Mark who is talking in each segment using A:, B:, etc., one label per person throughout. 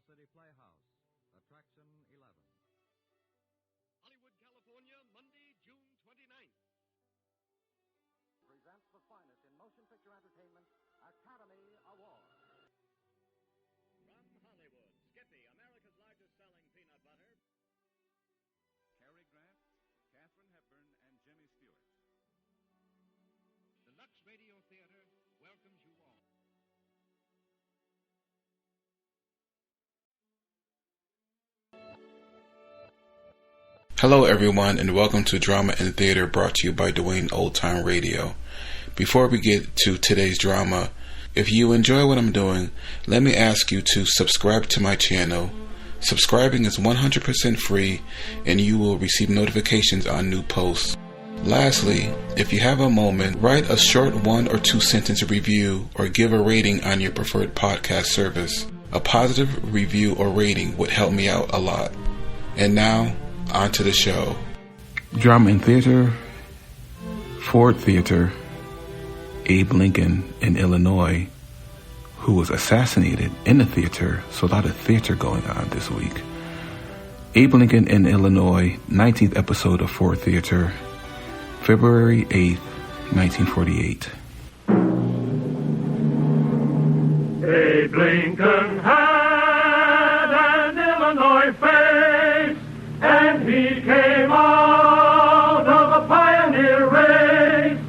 A: City Playhouse, Attraction 11.
B: Hollywood, California, Monday, June 29th.
C: Presents the finest in motion picture entertainment, Academy Award.
B: From Hollywood, Skippy, America's largest selling peanut butter.
D: Cary Grant, Katharine Hepburn, and Jimmy Stewart.
B: The Lux Radio Theater welcomes you all.
E: Hello everyone, and welcome to Drama and Theater, brought to you by Dwayne Old Time Radio. Before we get to today's drama, if you enjoy what I'm doing, let me ask you to subscribe to my channel. Subscribing is 100% free, and you will receive notifications on new posts. Lastly, if you have a moment, write a short 1 or 2 sentence review or give a rating on your preferred podcast service. A positive review or rating would help me out a lot. And now, on to the show. Drama and Theater, Ford Theater, Abe Lincoln in Illinois, who was assassinated in the theater, so a lot of theater going on this week. Abe Lincoln in Illinois, 19th episode of Ford Theater, February 8th, 1948.
F: Abe Lincoln had an Illinois face, and he came out of a pioneer race.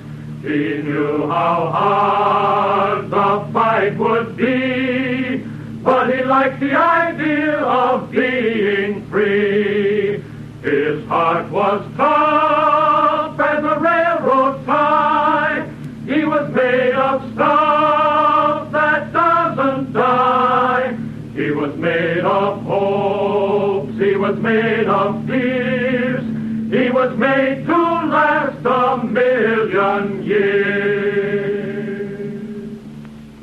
F: He knew how hard the fight would be, but he liked the idea of being free. His heart was tough as a railroad tie. He was made of stuff that doesn't die. He was made of hopes, he was made of fears, he was made to last a million years.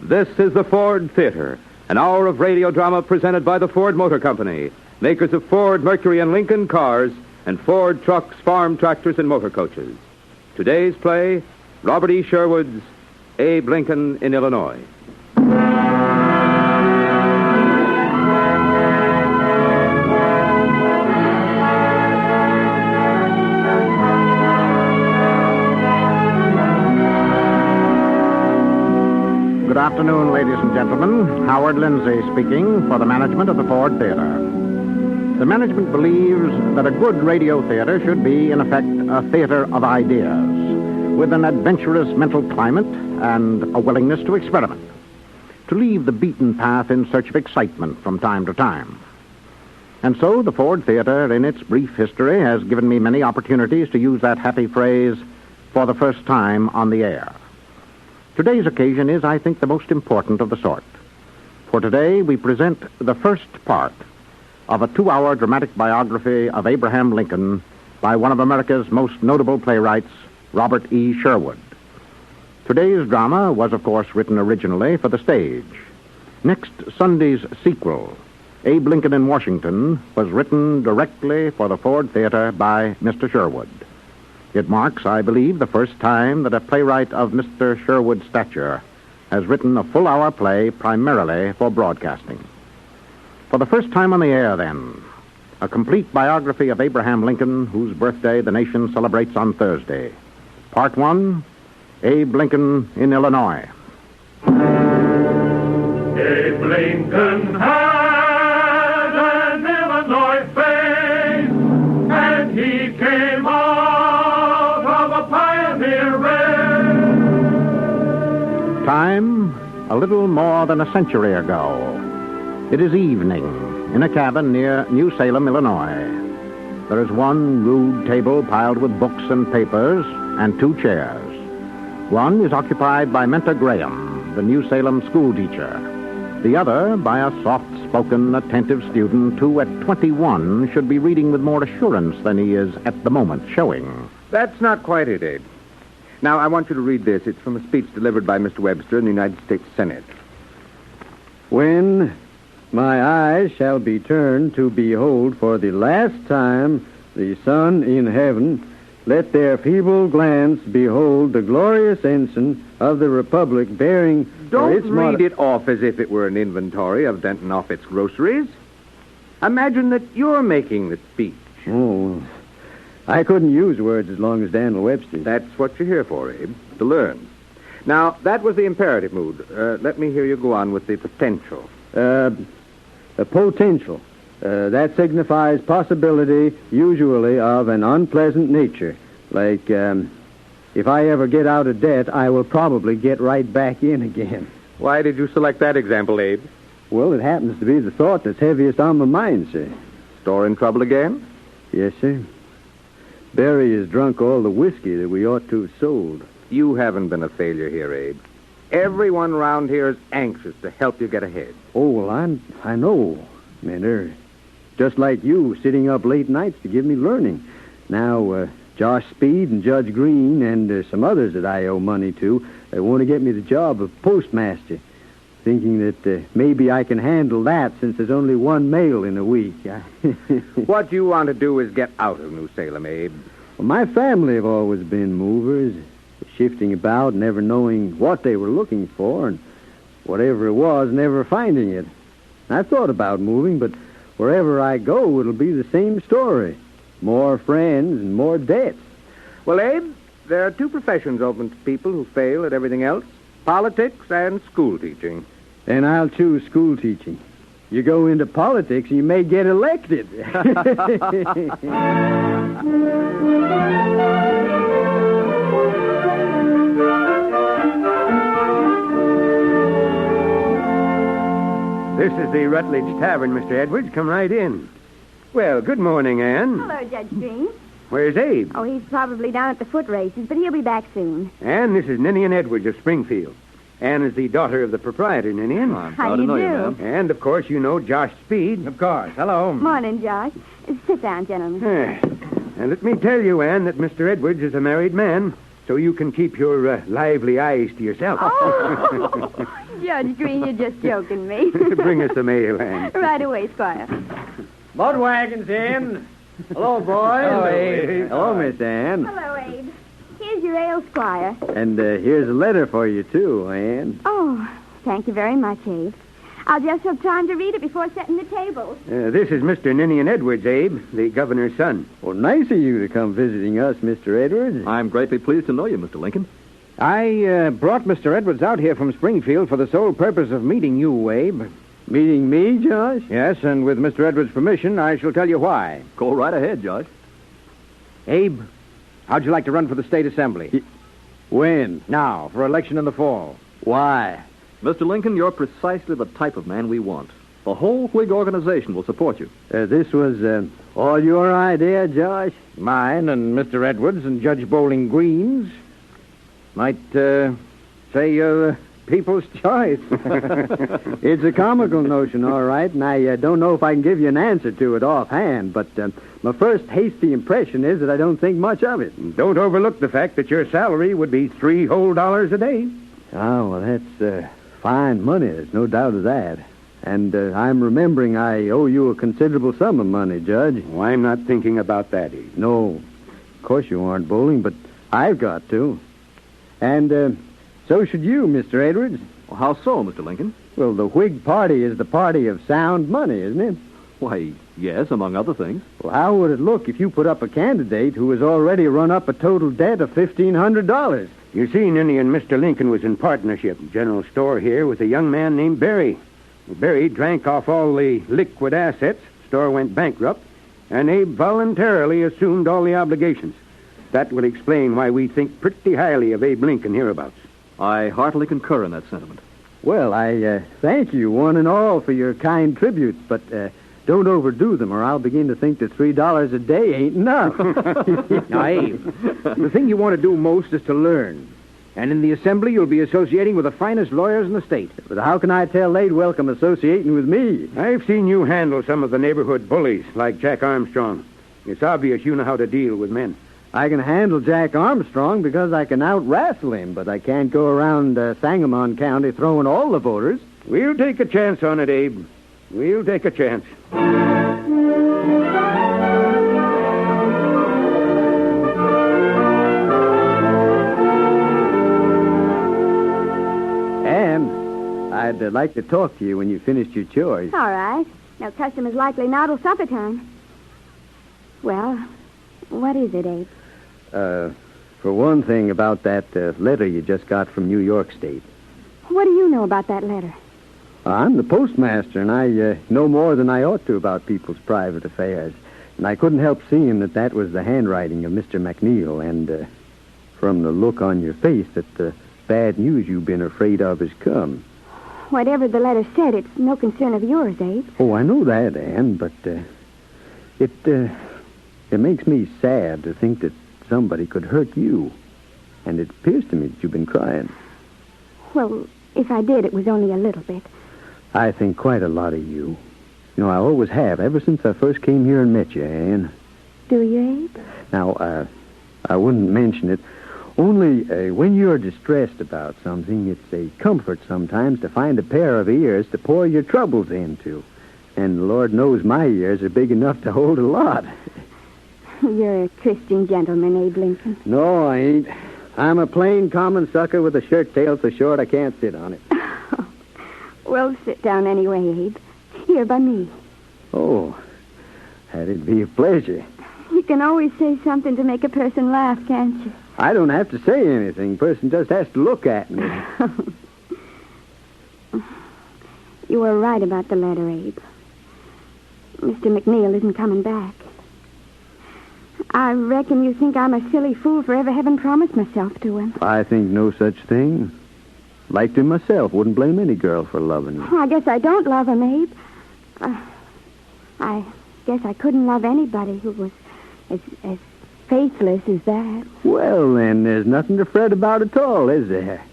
G: This is the Ford Theater, an hour of radio drama presented by the Ford Motor Company, makers of Ford, Mercury, and Lincoln cars, and Ford trucks, farm tractors, and motor coaches. Today's play, Robert E. Sherwood's Abe Lincoln in Illinois.
C: Good afternoon, ladies and gentlemen. Howard Lindsay speaking for the management of the Ford Theater. The management believes that a good radio theater should be, in effect, a theater of ideas, with an adventurous mental climate and a willingness to experiment, to leave the beaten path in search of excitement from time to time. And so the Ford Theater, in its brief history, has given me many opportunities to use that happy phrase, for the first time on the air. Today's occasion is, I think, the most important of the sort. For today, we present the first part of a 2-hour dramatic biography of Abraham Lincoln by one of America's most notable playwrights, Robert E. Sherwood. Today's drama was, of course, written originally for the stage. Next Sunday's sequel, Abe Lincoln in Washington, was written directly for the Ford Theater by Mr. Sherwood. It marks, I believe, the first time that a playwright of Mr. Sherwood's stature has written a full-hour play primarily for broadcasting. For the first time on the air, then, a complete biography of Abraham Lincoln, whose birthday the nation celebrates on Thursday. Part 1, Abe Lincoln in Illinois.
F: Abe Lincoln had an Illinois face, and he came out of a pioneer race.
C: Time, a little more than a century ago. It is evening in a cabin near New Salem, Illinois. There is one rude table piled with books and papers and 2 chairs. One is occupied by Mentor Graham, the New Salem school teacher. The other by a soft-spoken, attentive student who, at 21, should be reading with more assurance than he is at the moment showing.
G: That's not quite it, Abe. Now, I want you to read this. It's from a speech delivered by Mr. Webster in the United States Senate.
H: When my eyes shall be turned to behold for the last time the sun in heaven, let their feeble glance behold the glorious ensign of the Republic bearing...
G: Don't read it off as if it were an inventory of Denton Offit's groceries.
C: Imagine that you're making the speech.
H: Oh, I couldn't use words as long as Daniel Webster.
C: That's what you're here for, Abe, to learn. Now, that was the imperative mood. Let me hear you go on with the potential.
H: A potential. That signifies possibility, usually, of an unpleasant nature. Like, if I ever get out of debt, I will probably get right back in again.
C: Why did you select that example, Abe?
H: Well, it happens to be the thought that's heaviest on my mind, sir.
C: Store in trouble again?
H: Yes, sir. Barry has drunk all the whiskey that we ought to have sold.
C: You haven't been a failure here, Abe. Everyone around here is anxious to help you get ahead.
H: Oh, well, I know. Man, they're just like you, sitting up late nights to give me learning. Now, Josh Speed and Judge Green and some others that I owe money to want to get me the job of postmaster, thinking that maybe I can handle that since there's only one mail in a week.
C: What you want to do is get out of New Salem, Abe.
H: Well, my family have always been movers, shifting about, never knowing what they were looking for, and whatever it was, never finding it. I've thought about moving, but wherever I go, it'll be the same story. More friends and more debts.
C: Well, Abe, there are two professions open to people who fail at everything else. Politics and school teaching.
H: Then I'll choose school teaching. You go into politics and you may get elected.
I: This is the Rutledge Tavern, Mr. Edwards. Come right in. Well, good morning, Anne.
J: Hello, Judge Green.
I: Where's Abe?
J: Oh, he's probably down at the foot races, but he'll be back soon.
I: Anne, this is Ninian Edwards of Springfield. Anne is the daughter of the proprietor, Ninian.
J: How do you do?
I: And, of course, you know Josh Speed.
C: Of course. Hello.
J: Morning, Josh. Sit down, gentlemen.
I: And let me tell you, Anne, that Mr. Edwards is a married man, so you can keep your lively eyes to yourself.
J: Oh, Judge Green, you're just joking me.
I: Bring us some ale, Anne.
J: Right away, Squire.
H: Mud wagon's in. Hello, boys.
C: Hello, Abe.
H: Hello, Miss Anne.
J: Hello, Abe. Here's your ale, Squire.
H: And here's a letter for you, too, Anne.
J: Oh, thank you very much, Abe. I'll just have time to read it before setting the table.
I: This is Mr. Ninian Edwards, Abe, the governor's son.
H: Well, nice of you to come visiting us, Mr. Edwards.
K: I'm greatly pleased to know you, Mr. Lincoln.
C: I brought Mr. Edwards out here from Springfield for the sole purpose of meeting you, Abe.
H: Meeting me, Josh?
C: Yes, and with Mr. Edwards' permission, I shall tell you why.
K: Go right ahead, Josh.
C: Abe, how'd you like to run for the state assembly?
H: When?
C: Now, for election in the fall.
H: Why?
K: Mr. Lincoln, you're precisely the type of man we want. The whole Whig organization will support you.
H: This was all your idea, Josh?
C: Mine and Mr. Edwards and Judge Bowling Green's. Might say you're people's choice.
H: It's a comical notion, all right, and I don't know if I can give you an answer to it offhand, but my first hasty impression is that I don't think much of it.
I: Don't overlook the fact that your salary would be $3 whole a day.
H: Oh, well, that's fine money. There's no doubt of that. And I'm remembering I owe you a considerable sum of money, Judge.
I: Oh, I'm not thinking about that, Abe.
H: No, of course you aren't, Bowling, but I've got to. And so should you, Mr. Edwards.
K: Well, how so, Mr. Lincoln?
H: Well, the Whig Party is the party of sound money, isn't it?
K: Why, yes, among other things.
H: Well, how would it look if you put up a candidate who has already run up a total debt of $1,500?
I: You see, Ninian, Mr. Lincoln was in partnership, general store here, with a young man named Barry. Barry drank off all the liquid assets, store went bankrupt, and Abe voluntarily assumed all the obligations. That will explain why we think pretty highly of Abe Lincoln hereabouts.
K: I heartily concur in that sentiment.
H: Well, I thank you one and all for your kind tributes, but don't overdo them or I'll begin to think that $3 a day ain't enough.
C: Now, Abe, the thing you want to do most is to learn. And in the assembly, you'll be associating with the finest lawyers in the state.
H: But how can I tell they'd welcome associating with me?
I: I've seen you handle some of the neighborhood bullies, like Jack Armstrong. It's obvious you know how to deal with men.
H: I can handle Jack Armstrong because I can out-wrestle him, but I can't go around Sangamon County throwing all the voters.
I: We'll take a chance on it, Abe. We'll take a chance.
H: And I'd like to talk to you when you finished your chores.
J: All right. No customers likely now till supper time. Well, what is it, Abe?
H: For one thing, about that letter you just got from New York State.
J: What do you know about that letter?
H: I'm the postmaster, and I know more than I ought to about people's private affairs. And I couldn't help seeing that was the handwriting of Mr. McNeil, and from the look on your face that the bad news you've been afraid of has come.
J: Whatever the letter said, it's no concern of yours, Abe.
H: Oh, I know that, Anne, but it makes me sad to think that somebody could hurt you. And it appears to me that you've been crying.
J: Well, if I did, it was only a little bit.
H: I think quite a lot of you. You know, I always have, ever since I first came here and met you, Anne.
J: Do you, Abe?
H: Now, I wouldn't mention it. Only when you're distressed about something, it's a comfort sometimes to find a pair of ears to pour your troubles into. And Lord knows my ears are big enough to hold a lot.
J: You're a Christian gentleman, Abe Lincoln.
H: No, I ain't. I'm a plain common sucker with a shirt tail so short I can't sit on it.
J: Well, sit down anyway, Abe. Here by me.
H: Oh, that'd be a pleasure.
J: You can always say something to make a person laugh, can't you?
H: I don't have to say anything. Person just has to look at me.
J: You were right about the letter, Abe. Mr. McNeil isn't coming back. I reckon you think I'm a silly fool for ever having promised myself to him.
H: I think no such thing. Liked him myself. Wouldn't blame any girl for loving him.
J: I guess I don't love him, Abe. I guess I couldn't love anybody who was as faithless as that.
H: Well, then, there's nothing to fret about at all, is there?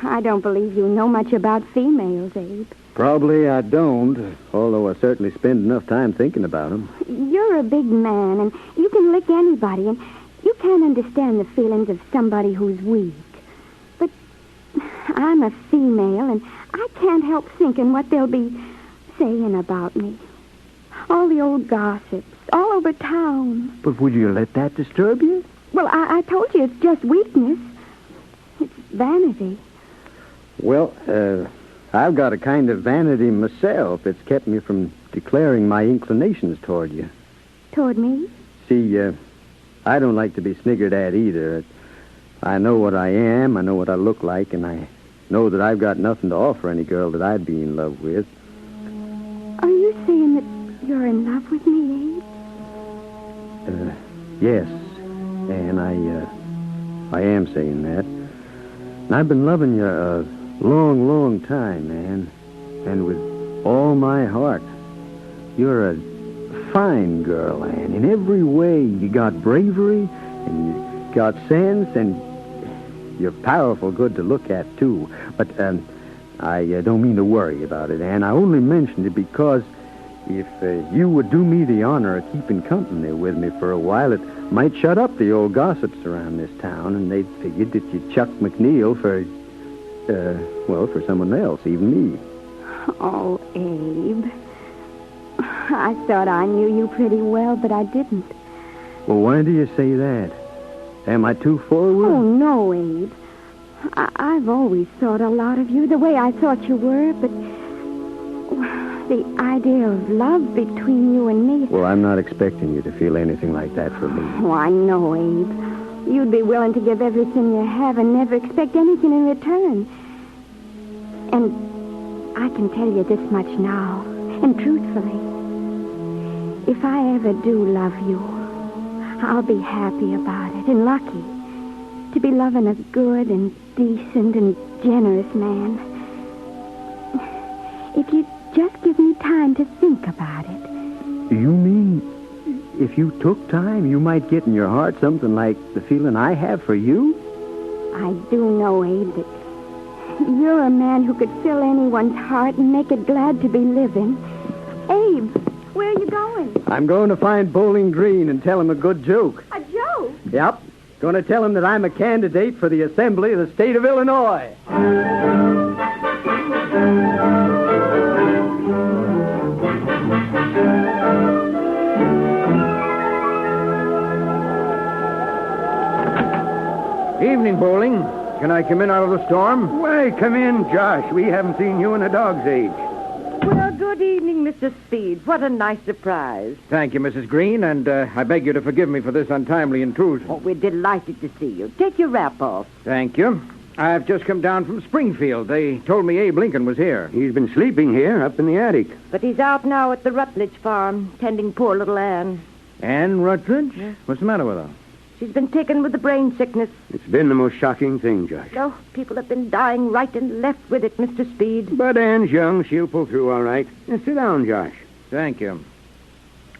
J: I don't believe you know much about females, Abe.
H: Probably I don't, although I certainly spend enough time thinking about them.
J: You're a big man, and you can lick anybody, and you can't understand the feelings of somebody who's weak. But I'm a female, and I can't help thinking what they'll be saying about me. All the old gossips, all over town.
H: But would you let that disturb you?
J: Well, I told you it's just weakness. It's vanity.
H: Well, I've got a kind of vanity myself that's kept me from declaring my inclinations toward you.
J: Toward me?
H: See, I don't like to be sniggered at either. I know what I am, I know what I look like, and I know that I've got nothing to offer any girl that I'd be in love with.
J: Are you saying that you're in love with me, Abe?
H: Yes, and I am saying that. And I've been loving you a long, long time, man, and with all my heart. You're a fine girl, Anne. In every way, you got bravery, and you got sense, and you're powerful good to look at, too. But I don't mean to worry about it, Anne. I only mentioned it because if you would do me the honor of keeping company with me for a while, it might shut up the old gossips around this town, and they'd figured that you chucked McNeil for someone else, even me.
J: Oh, Abe. I thought I knew you pretty well, but I didn't.
H: Well, why do you say that? Am I too forward?
J: Oh, no, Abe. I've always thought a lot of you the way I thought you were, but the idea of love between you and me...
H: Well, I'm not expecting you to feel anything like that for me.
J: Oh, I know, Abe. You'd be willing to give everything you have and never expect anything in return. And I can tell you this much now, and truthfully. If I ever do love you, I'll be happy about it and lucky to be loving a good and decent and generous man. If you just give me time to think about it.
H: You mean if you took time, you might get in your heart something like the feeling I have for you?
J: I do know, Abe, that you're a man who could fill anyone's heart and make it glad to be living. Abe, where are you going?
H: I'm going to find Bowling Green and tell him a good joke.
J: A joke?
H: Yep. Going to tell him that I'm a candidate for the Assembly of the State of Illinois.
I: Evening, Bowling. Can I come in out of the storm? Why, come in, Josh. We haven't seen you in a dog's age.
J: Well,
L: good evening, Mr. Speed. What a nice surprise.
I: Thank you, Mrs. Green, and I beg you to forgive me for this untimely intrusion.
L: Oh, we're delighted to see you. Take your wrap off.
I: Thank you. I've just come down from Springfield. They told me Abe Lincoln was here. He's been sleeping here up in the attic.
L: But he's out now at the Rutledge farm, tending poor little Anne.
I: Anne Rutledge?
L: Yes.
I: What's the matter with her?
L: She's been taken with the brain sickness.
I: It's been the most shocking thing, Josh.
L: Oh, people have been dying right and left with it, Mr. Speed.
I: But Anne's young. She'll pull through all right. Now, sit down, Josh. Thank you.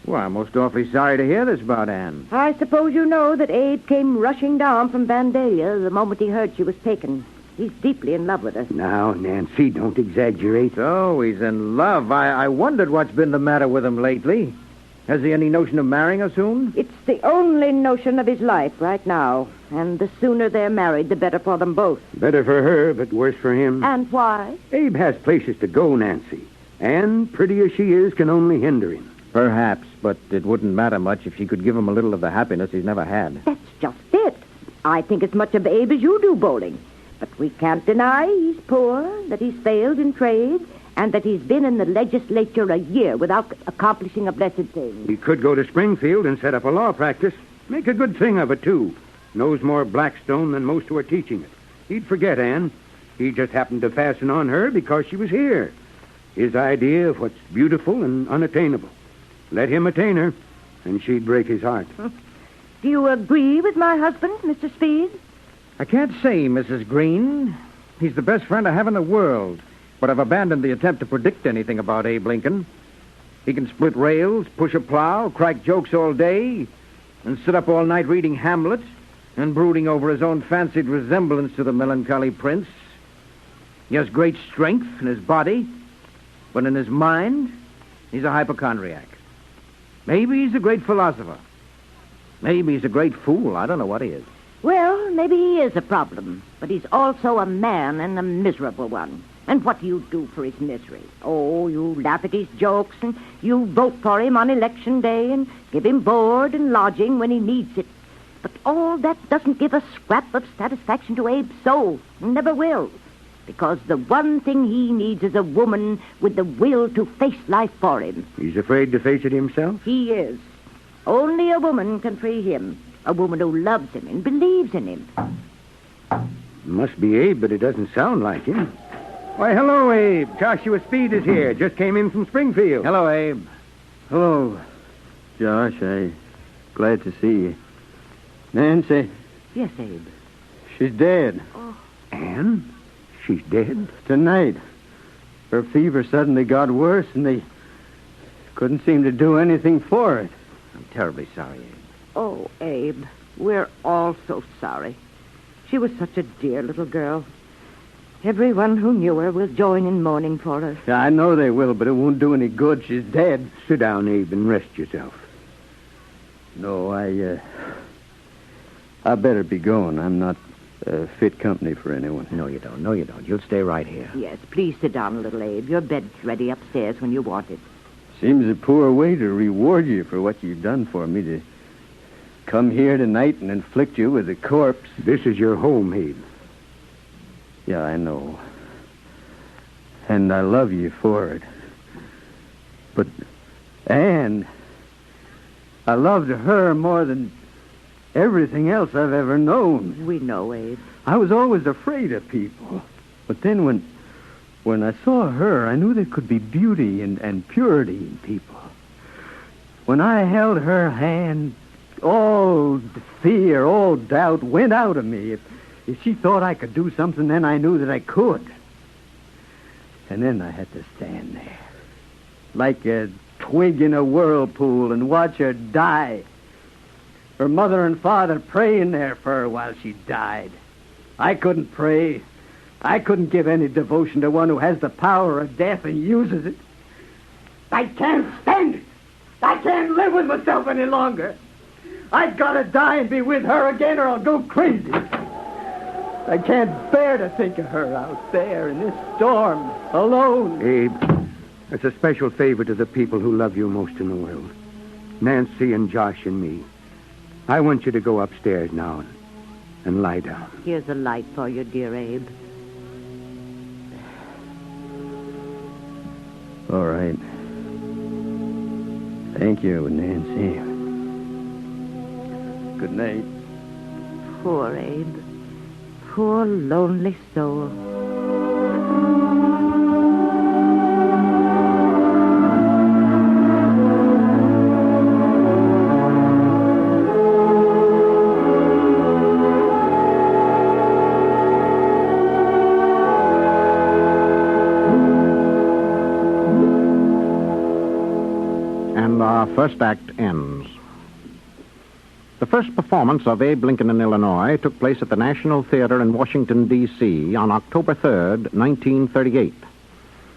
I: Well, I'm most awfully sorry to hear this about Anne.
L: I suppose you know that Abe came rushing down from Vandalia the moment he heard she was taken. He's deeply in love with her.
I: Now, Nancy, don't exaggerate. Oh, he's in love. I wondered what's been the matter with him lately. Has he any notion of marrying her soon?
L: It's the only notion of his life right now. And the sooner they're married, the better for them both.
I: Better for her, but worse for him.
L: And why?
I: Abe has places to go, Nancy. And, pretty as she is, can only hinder him. Perhaps, but it wouldn't matter much if she could give him a little of the happiness he's never had.
L: That's just it. I think as much of Abe as you do, Bowling. But we can't deny he's poor, that he's failed in trade, and that he's been in the legislature a year without accomplishing a blessed thing.
I: He could go to Springfield and set up a law practice. Make a good thing of it, too. Knows more Blackstone than most who are teaching it. He'd forget Anne. He just happened to fasten on her because she was here. His idea of what's beautiful and unattainable. Let him attain her, and she'd break his heart.
L: Do you agree with my husband, Mr. Speed?
I: I can't say, Mrs. Green. He's the best friend I have in the world. But I've abandoned the attempt to predict anything about Abe Lincoln. He can split rails, push a plow, crack jokes all day, and sit up all night reading Hamlet and brooding over his own fancied resemblance to the melancholy prince. He has great strength in his body, but in his mind, he's a hypochondriac. Maybe he's a great philosopher. Maybe he's a great fool. I don't know what he is.
L: Well, maybe he is a problem, but he's also a man and a miserable one. And what do you do for his misery? Oh, you laugh at his jokes, and you vote for him on election day, and give him board and lodging when he needs it. But all that doesn't give a scrap of satisfaction to Abe's soul, and never will. Because the one thing he needs is a woman with the will to face life for him.
I: He's afraid to face it himself?
L: He is. Only a woman can free him. A woman who loves him and believes in him.
I: Must be Abe, but it doesn't sound like him. Why, hello, Abe. Joshua Speed is here. Just came in from Springfield. Hello, Abe.
H: Hello, Josh. I'm glad to see you. Nancy,
L: Yes, Abe.
H: she's dead.
I: Anne? She's dead?
H: Tonight. Her fever suddenly got worse, and they couldn't seem to do anything for it.
I: I'm terribly sorry, Abe.
L: Oh, Abe, we're all so sorry. She was such a dear little girl. Everyone who knew her will join in mourning for her.
H: Yeah, I know they will, but it won't do any good. She's dead.
I: Sit down, Abe, and rest yourself.
H: No, I better be going. I'm not fit company for anyone.
I: No, you don't. No, you don't. You'll stay right here.
L: Yes, please sit down a little, Abe. Your bed's ready upstairs when you want it.
H: Seems a poor way to reward you for what you've done for me, to come here tonight and inflict you with a corpse.
I: This is your home, Abe.
H: Yeah, I know. And I love you for it. But Anne, I loved her more than everything else I've ever known.
L: We know, Abe.
H: I was always afraid of people. But then when I saw her, I knew there could be beauty and purity in people. When I held her hand, all fear, all doubt went out of me. If she thought I could do something, then I knew that I could. And then I had to stand there, like a twig in a whirlpool, and watch her die. Her mother and father praying there for her while she died. I couldn't pray. I couldn't give any devotion to one who has the power of death and uses it. I can't stand it. I can't live with myself any longer. I've got to die and be with her again, or I'll go crazy. I can't bear to think of her out there in this storm, alone.
I: Abe, it's a special favor to the people who love you most in the world. Nancy and Josh and me. I want you to go upstairs now and lie down.
L: Here's a light for you, dear Abe.
H: All right. Thank you, Nancy. Good night.
L: Poor Abe. Poor lonely soul.
C: And our first act ends. The first performance of Abe Lincoln in Illinois took place at the National Theater in Washington, D.C. on October 3rd, 1938.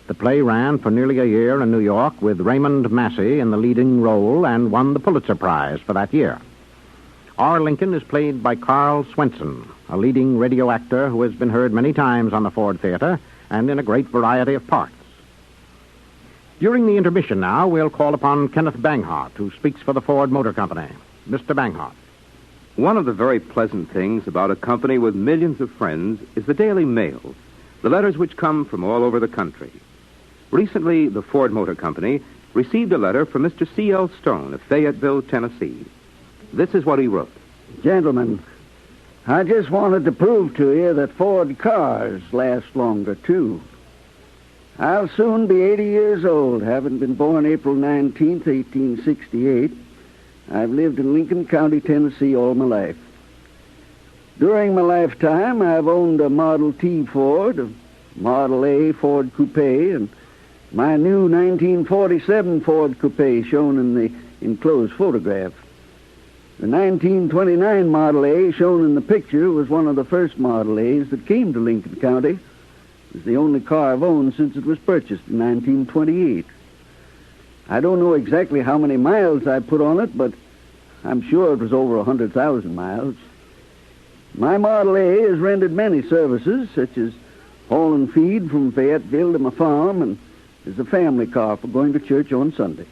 C: The play ran for nearly a year in New York with Raymond Massey in the leading role and won the Pulitzer Prize for that year. Our Lincoln is played by Carl Swenson, a leading radio actor who has been heard many times on the Ford Theater and in a great variety of parts. During the intermission now, we'll call upon Kenneth Banghart, who speaks for the Ford Motor Company. Mr. Banghart.
G: One of the very pleasant things about a company with millions of friends is the daily mail, the letters which come from all over the country. Recently, the Ford Motor Company received a letter from Mr. C.L. Stone of Fayetteville, Tennessee. This is what he wrote.
M: Gentlemen, I just wanted to prove to you that Ford cars last longer, too. I'll soon be 80 years old, having been born April 19th, 1868. I've lived in Lincoln County, Tennessee all my life. During my lifetime, I've owned a Model T Ford, a Model A Ford Coupe, and my new 1947 Ford Coupe shown in the enclosed photograph. The 1929 Model A shown in the picture was one of the first Model A's that came to Lincoln County. It was the only car I've owned since it was purchased in 1928. I don't know exactly how many miles I put on it, but I'm sure it was over 100,000 miles. My Model A has rendered many services, such as hauling feed from Fayetteville to my farm and is a family car for going to church on Sunday.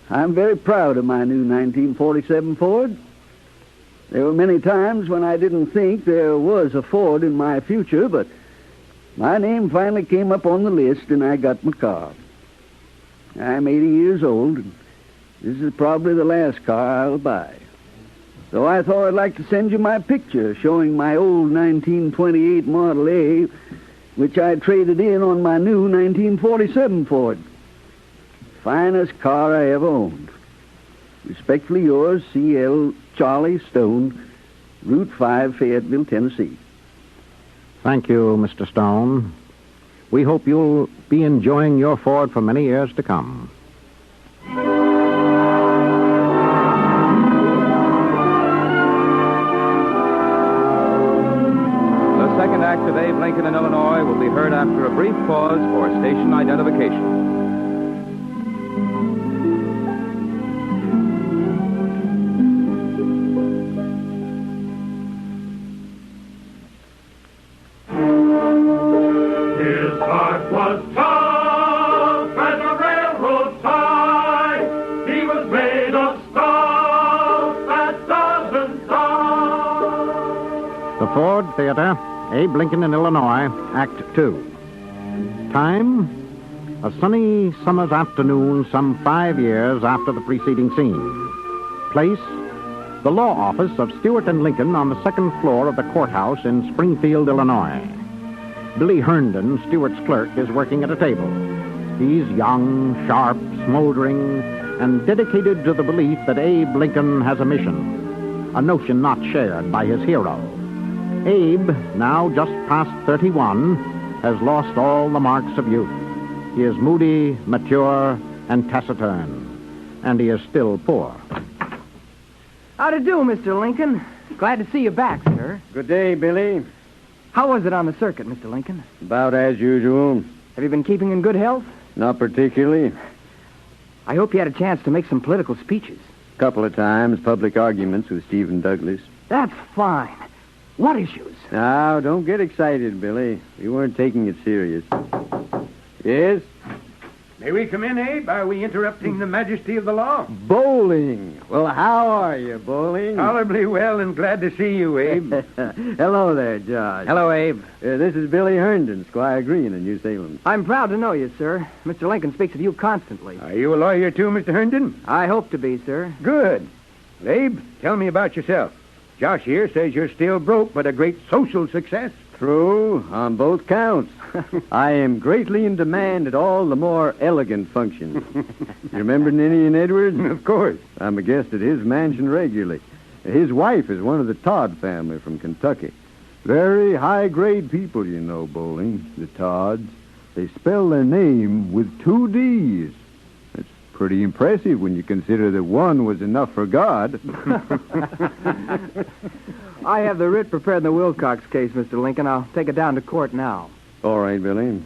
M: I'm very proud of my new 1947 Ford. There were many times when I didn't think there was a Ford in my future, but my name finally came up on the list and I got my car. I'm 80 years old, and this is probably the last car I'll buy. So I thought I'd like to send you my picture showing my old 1928 Model A, which I traded in on my new 1947 Ford. Finest car I ever owned. Respectfully yours, C.L. Charlie Stone, Route 5, Fayetteville, Tennessee.
C: Thank you, Mr. Stone. We hope you'll be enjoying your Ford for many years to come.
G: The second act of Abe Lincoln in Illinois will be heard after a brief pause for station identification.
F: His heart was tough as a railroad tie. He was made of stuff that doesn't die.
C: The Ford Theater, Abe Lincoln in Illinois, Act 2. Time, a sunny summer's afternoon some 5 years after the preceding scene. Place, the law office of Stewart and Lincoln on the second floor of the courthouse in Springfield, Illinois. Billy Herndon, Stewart's clerk, is working at a table. He's young, sharp, smoldering, and dedicated to the belief that Abe Lincoln has a mission, a notion not shared by his hero. Abe, now just past 31, has lost all the marks of youth. He is moody, mature, and taciturn, and he is still poor.
N: How do, Mr. Lincoln? Glad to see you back, sir.
H: Good day, Billy.
N: How was it on the circuit, Mr. Lincoln?
H: About as usual.
N: Have you been keeping in good health?
H: Not particularly.
N: I hope you had a chance to make some political speeches.
H: Couple of times, public arguments with Stephen Douglas.
N: That's fine. What issues?
H: Now, don't get excited, Billy. We weren't taking it serious. Yes?
I: May we come in, Abe? Are we interrupting the majesty of the law?
H: Bowling. Well, how are you, Bowling?
I: Tolerably well and glad to see you, Abe.
H: Hello there, Josh.
N: Hello, Abe.
H: This is Billy Herndon, Squire Green in New Salem.
N: I'm proud to know you, sir. Mr. Lincoln speaks of you constantly.
I: Are you a lawyer, too, Mr. Herndon?
N: I hope to be, sir.
I: Good. Well, Abe, tell me about yourself. Josh here says you're still broke, but a great social success.
H: True, on both counts. I am greatly in demand at all the more elegant functions. You remember Ninian Edwards?
I: Of course.
H: I'm a guest at his mansion regularly. His wife is one of the Todd family from Kentucky. Very high-grade people, you know, Bowling, the Todds. They spell their name with 2 Ds. It's pretty impressive when you consider that one was enough for God.
N: I have the writ prepared in the Wilcox case, Mr. Lincoln. I'll take it down to court now.
H: All right, Billy.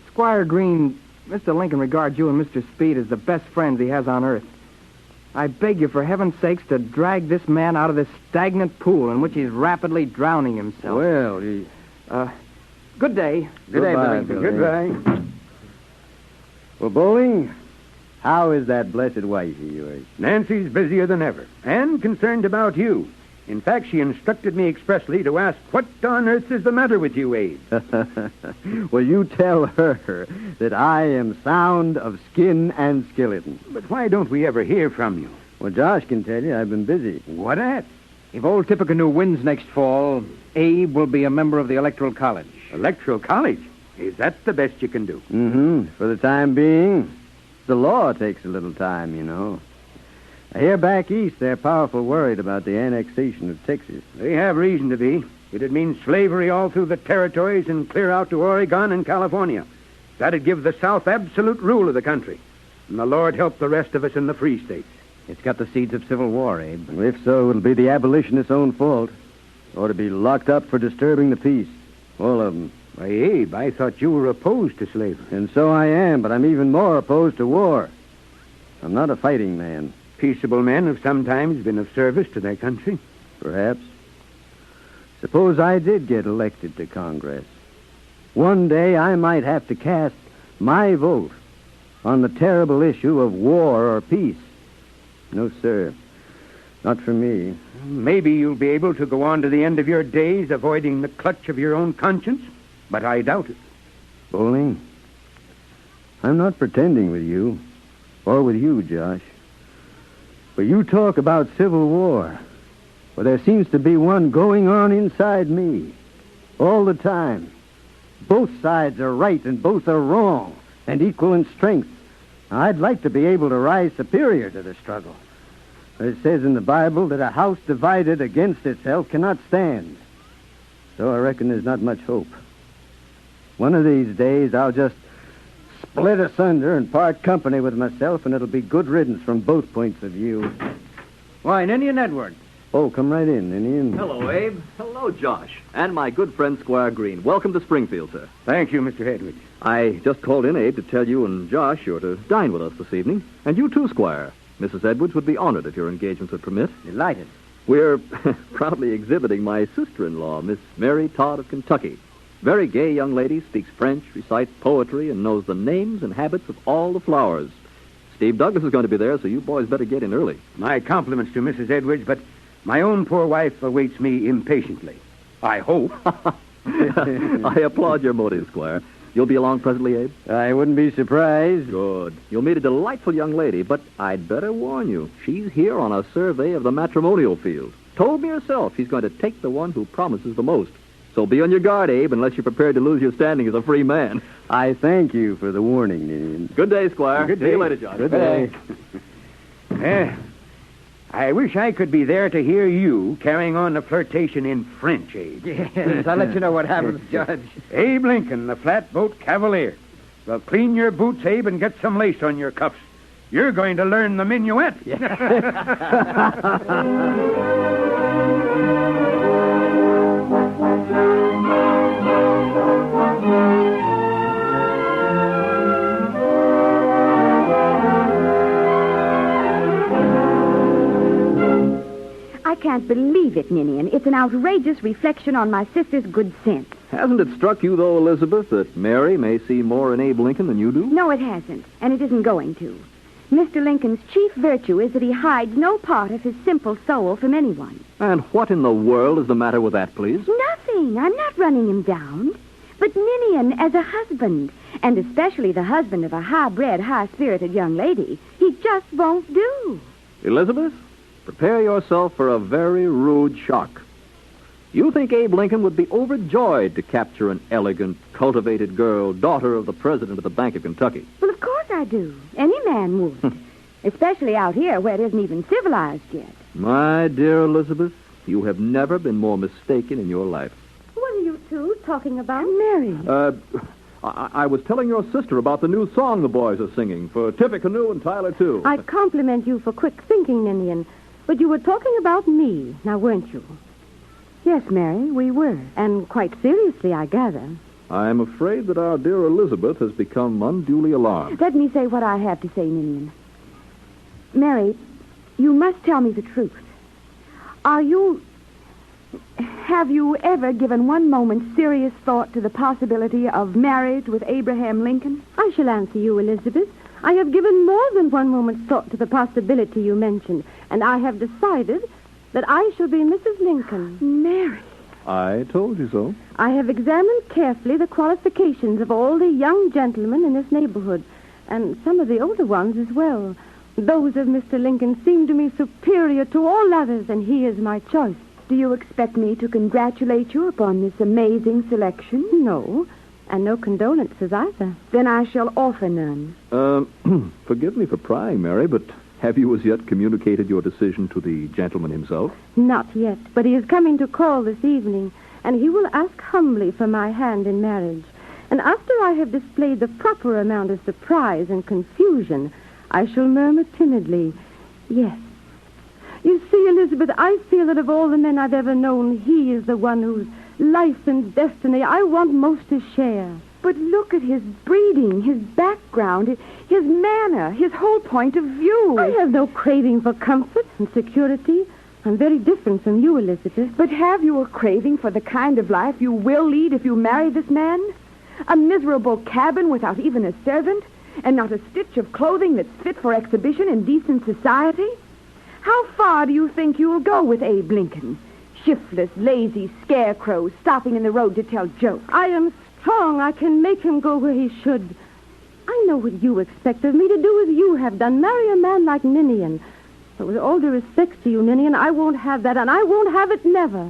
N: Squire Green, Mr. Lincoln regards you and Mr. Speed as the best friends he has on earth. I beg you, for heaven's sakes, to drag this man out of this stagnant pool in which he's rapidly drowning himself.
H: Well,
N: good day.
H: Good day, Billy.
I: Goodbye.
H: Well, Bowling, how is that blessed wife of yours?
I: Nancy's busier than ever and concerned about you. In fact, she instructed me expressly to ask what on earth is the matter with you, Abe.
H: Well, you tell her that I am sound of skin and skeleton.
I: But why don't we ever hear from you?
H: Well, Josh can tell you I've been busy.
I: What at?
O: If old Tippecanoe wins next fall, Abe will be a member of the Electoral College.
I: Electoral College? Is that the best you can do?
H: Mm-hmm. For the time being. The law takes a little time, you know. Here back east, they're powerful worried about the annexation of Texas.
I: They have reason to be. It'd mean slavery all through the territories and clear out to Oregon and California. That'd give the South absolute rule of the country. And the Lord help the rest of us in the free states.
O: It's got the seeds of civil war, Abe.
H: Well, if so, it'll be the abolitionists' own fault. Or to be locked up for disturbing the peace. All of them.
I: Why, Abe, I thought you were opposed to slavery.
H: And so I am, but I'm even more opposed to war. I'm not a fighting man.
I: Peaceable men have sometimes been of service to their country.
H: Perhaps. Suppose I did get elected to Congress. One day I might have to cast my vote on the terrible issue of war or peace. No, sir. Not for me.
I: Maybe you'll be able to go on to the end of your days avoiding the clutch of your own conscience, but I doubt it.
H: Bowling, I'm not pretending with you, or with you, Josh. But you talk about civil war. Well, there seems to be one going on inside me. All the time. Both sides are right and both are wrong, and equal in strength. I'd like to be able to rise superior to the struggle. It says in the Bible that a house divided against itself cannot stand. So I reckon there's not much hope. One of these days, I'll just split asunder and part company with myself, and it'll be good riddance from both points of view.
O: Why, Ninian Edwards.
H: Oh, come right in, Ninian.
K: Hello, Abe. Hello, Josh. And my good friend, Squire Green. Welcome to Springfield, sir.
I: Thank you, Mr. Edwards.
K: I just called in, Abe, to tell you and Josh you're to dine with us this evening. And you too, Squire. Mrs. Edwards would be honored if your engagements would permit.
O: Delighted.
K: We're proudly exhibiting my sister-in-law, Miss Mary Todd of Kentucky. Very gay young lady, speaks French, recites poetry, and knows the names and habits of all the flowers. Steve Douglas is going to be there, so you boys better get in early.
I: My compliments to Mrs. Edwards, but my own poor wife awaits me impatiently. I hope.
K: I applaud your motive, Squire. You'll be along presently, Abe?
H: I wouldn't be surprised.
K: Good. You'll meet a delightful young lady, but I'd better warn you. She's here on a survey of the matrimonial field. Told me herself she's going to take the one who promises the most. So be on your guard, Abe, unless you're prepared to lose your standing as a free man.
H: I thank you for the warning, Ninian.
K: Good day, Squire.
I: Good day.
K: See you later, Josh.
H: Good day.
I: I wish I could be there to hear you carrying on the flirtation in French, Abe.
O: Yes, I'll let you know what happens, Judge.
I: Abe Lincoln, the flatboat cavalier. Well, clean your boots, Abe, and get some lace on your cuffs. You're going to learn the minuet.
J: I can't believe it, Ninian. It's an outrageous reflection on my sister's good sense.
K: Hasn't it struck you, though, Elizabeth, that Mary may see more in Abe Lincoln than you do?
J: No, it hasn't, and it isn't going to. Mr. Lincoln's chief virtue is that he hides no part of his simple soul from anyone.
K: And what in the world is the matter with that, please?
J: Nothing. I'm not running him down. But Ninian, as a husband, and especially the husband of a high-bred, high-spirited young lady, he just won't do.
K: Elizabeth, prepare yourself for a very rude shock. You think Abe Lincoln would be overjoyed to capture an elegant, cultivated girl, daughter of the president of the Bank of Kentucky.
J: Well, of course I do. Any man would. Especially out here where it isn't even civilized yet.
K: My dear Elizabeth, you have never been more mistaken in your life.
J: What are you two talking about? Mary.
K: I was telling your sister about the new song the boys are singing for Tippecanoe and Tyler, too.
P: I compliment you for quick thinking, Ninian. But you were talking about me, now weren't you? Yes, Mary, we were. And quite seriously, I gather.
K: I'm afraid that our dear Elizabeth has become unduly alarmed.
J: Let me say what I have to say, Ninian. Mary, you must tell me the truth. Have you ever given one moment's serious thought to the possibility of marriage with Abraham Lincoln?
P: I shall answer you, Elizabeth. I have given more than one moment's thought to the possibility you mentioned, and I have decided that I shall be Mrs. Lincoln.
J: Mary.
K: I told you so.
P: I have examined carefully the qualifications of all the young gentlemen in this neighborhood, and some of the older ones as well. Those of Mr. Lincoln seem to me superior to all others, and he is my choice.
J: Do you expect me to congratulate you upon this amazing selection?
P: No, and no condolences either.
J: Then I shall offer none.
K: Forgive me for prying, Mary, but have you as yet communicated your decision to the gentleman himself?
P: Not yet, but he is coming to call this evening, and he will ask humbly for my hand in marriage. And after I have displayed the proper amount of surprise and confusion, I shall murmur timidly, yes. You see, Elizabeth, I feel that of all the men I've ever known, he is the one whose life and destiny I want most to share.
J: But look at his breeding, his background, his manner, his whole point of view.
P: I have no craving for comfort and security. I'm very different from you, Elizabeth.
J: But have you a craving for the kind of life you will lead if you marry this man? A miserable cabin without even a servant, and not a stitch of clothing that's fit for exhibition in decent society? How far do you think you'll go with Abe Lincoln? Shiftless, lazy scarecrow stopping in the road to tell jokes.
P: I am strong. I can make him go where he should. I know what you expect of me to do as you have done. Marry a man like Ninian. But with all due respect to you, Ninian, I won't have that, and I won't have it never.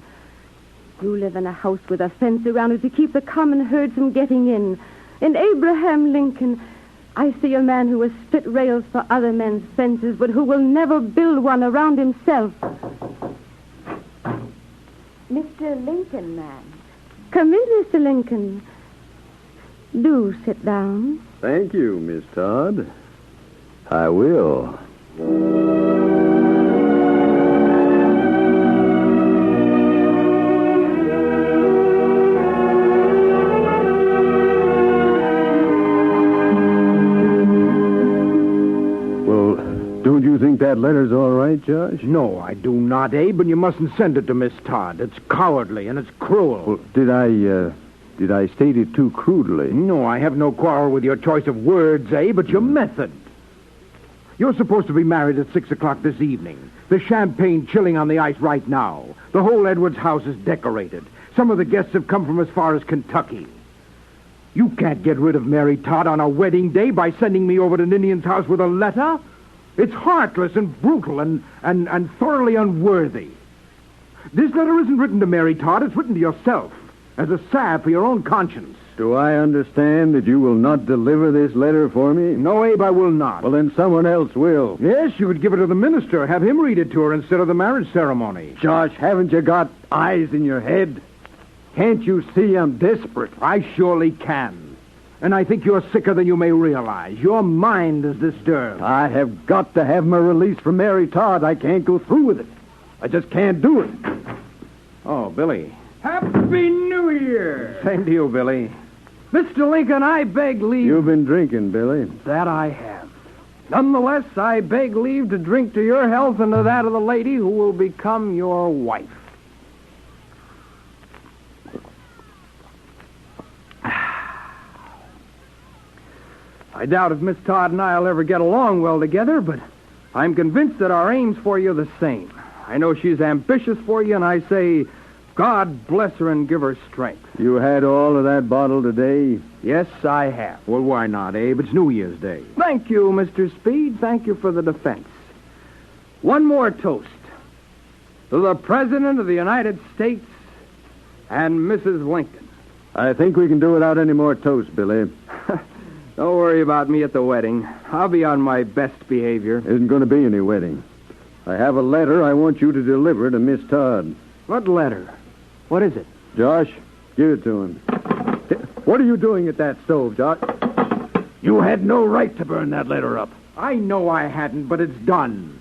P: You live in a house with a fence around it to keep the common herd from getting in. In Abraham Lincoln, I see a man who has split rails for other men's fences, but who will never build one around himself.
J: Mr. Lincoln, ma'am.
P: Come in, Mr. Lincoln. Do sit down.
H: Thank you, Miss Todd. I will. Don't you think that letter's all right, Josh?
I: No, I do not, Abe, and you mustn't send it to Miss Todd. It's cowardly and it's cruel.
H: Well, did I state it too crudely?
I: No, I have no quarrel with your choice of words, Abe, but your method. You're supposed to be married at 6 o'clock this evening. The champagne chilling on the ice right now. The whole Edwards house is decorated. Some of the guests have come from as far as Kentucky. You can't get rid of Mary Todd on a wedding day by sending me over to Ninian's house with a letter. It's heartless and brutal and thoroughly unworthy. This letter isn't written to Mary Todd. It's written to yourself as a salve for your own conscience.
H: Do I understand that you will not deliver this letter for me?
I: No, Abe, I will not.
H: Well, then someone else will.
I: Yes, you could give it to the minister. Have him read it to her instead of the marriage ceremony.
H: Josh, haven't you got eyes in your head? Can't you see I'm desperate?
I: I surely can. And I think you're sicker than you may realize. Your mind is disturbed.
H: I have got to have my release from Mary Todd. I can't go through with it. I just can't do it.
I: Oh, Billy.
O: Happy New Year.
I: Same to you, Billy.
O: Mr. Lincoln, I beg leave...
H: You've been drinking, Billy.
O: That I have. Nonetheless, I beg leave to drink to your health and to that of the lady who will become your wife. I doubt if Miss Todd and I'll ever get along well together, but I'm convinced that our aims for you are the same. I know she's ambitious for you, and I say, God bless her and give her strength.
H: You had all of that bottle today?
O: Yes, I have.
I: Well, why not, Abe? It's New Year's Day.
O: Thank you, Mr. Speed. Thank you for the defense. One more toast. To the President of the United States and Mrs. Lincoln.
H: I think we can do without any more toast, Billy.
O: Don't worry about me at the wedding. I'll be on my best behavior.
H: Isn't going to be any wedding. I have a letter I want you to deliver to Miss Todd.
O: What letter? What is it?
H: Josh, give it to him. What are you doing at that stove, Josh?
I: You had no right to burn that letter up.
Q: I know I hadn't, but it's done.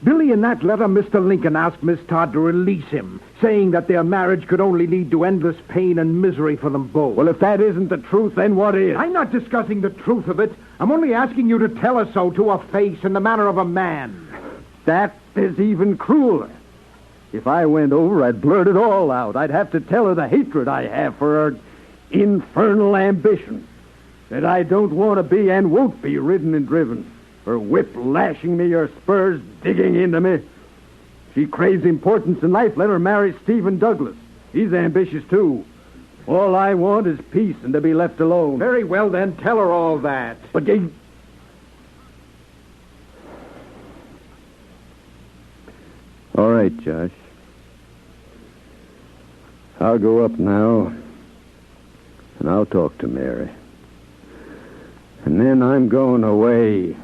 Q: Billy, in that letter, Mr. Lincoln asked Miss Todd to release him, saying that their marriage could only lead to endless pain and misery for them both.
H: Well, if that isn't the truth, then what is?
Q: I'm not discussing the truth of it. I'm only asking you to tell her so to her face in the manner of a man.
H: That is even crueler. If I went over, I'd blurt it all out. I'd have to tell her the hatred I have for her infernal ambition, that I don't want to be and won't be ridden and driven. Her whip lashing me, her spurs digging into me. She craves importance in life. Let her marry Stephen Douglas. He's ambitious, too. All I want is peace and to be left alone.
Q: Very well, then. Tell her all that.
H: But all right, Josh. I'll go up now, and I'll talk to Mary. And then I'm going away.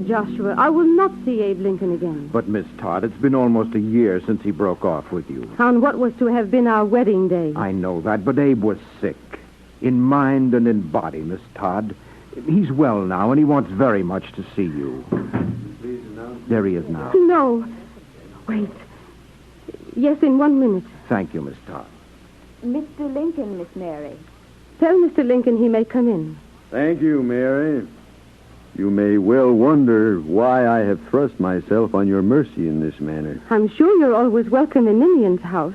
P: Joshua, I will not see Abe Lincoln again.
Q: But, Miss Todd, it's been almost a year since he broke off with you.
P: On what was to have been our wedding day.
Q: I know that, but Abe was sick. In mind and in body, Miss Todd. He's well now, and he wants very much to see you. There he is now.
P: No. Wait. Yes, in 1 minute.
Q: Thank you, Miss Todd.
J: Mr. Lincoln, Miss Mary.
P: Tell Mr. Lincoln he may come in.
H: Thank you, Mary. You may well wonder why I have thrust myself on your mercy in this manner.
P: I'm sure you're always welcome in Ninian's house.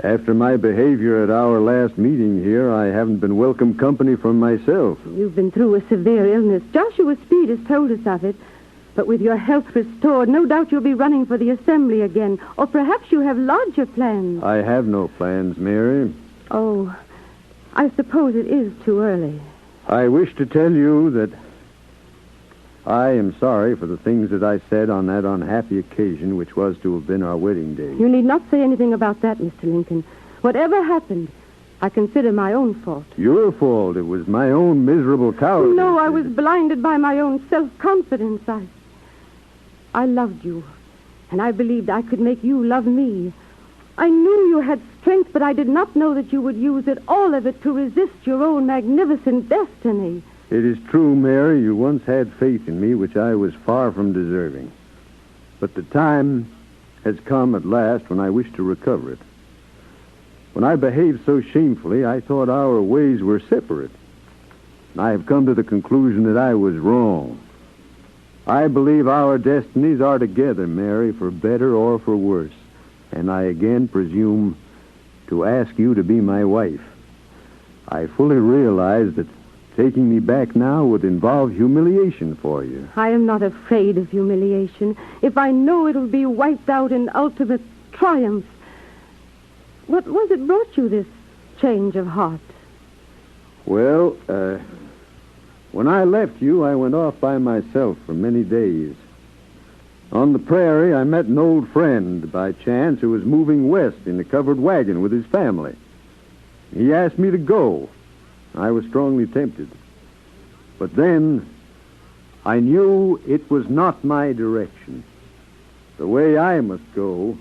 H: After my behavior at our last meeting here, I haven't been welcome company from myself.
P: You've been through a severe illness. Joshua Speed has told us of it. But with your health restored, no doubt you'll be running for the assembly again. Or perhaps you have larger plans.
H: I have no plans, Mary.
P: Oh, I suppose it is too early.
H: I wish to tell you that I am sorry for the things that I said on that unhappy occasion, which was to have been our wedding day.
P: You need not say anything about that, Mr. Lincoln. Whatever happened, I consider my own fault.
H: Your fault. It was my own miserable cowardice.
P: No, I was blinded by my own self-confidence. I loved you, and I believed I could make you love me. I knew you had strength, but I did not know that you would use it, all of it, to resist your own magnificent destiny.
H: It is true, Mary, you once had faith in me, which I was far from deserving. But the time has come at last when I wish to recover it. When I behaved so shamefully, I thought our ways were separate. I have come to the conclusion that I was wrong. I believe our destinies are together, Mary, for better or for worse. And I again presume to ask you to be my wife. I fully realize that taking me back now would involve humiliation for you.
P: I am not afraid of humiliation. If I know it'll be wiped out in ultimate triumph. What was it brought you this change of heart?
H: Well, when I left you, I went off by myself for many days. On the prairie, I met an old friend by chance who was moving west in a covered wagon with his family. He asked me to go. I was strongly tempted. But then I knew it was not my direction. The way I must go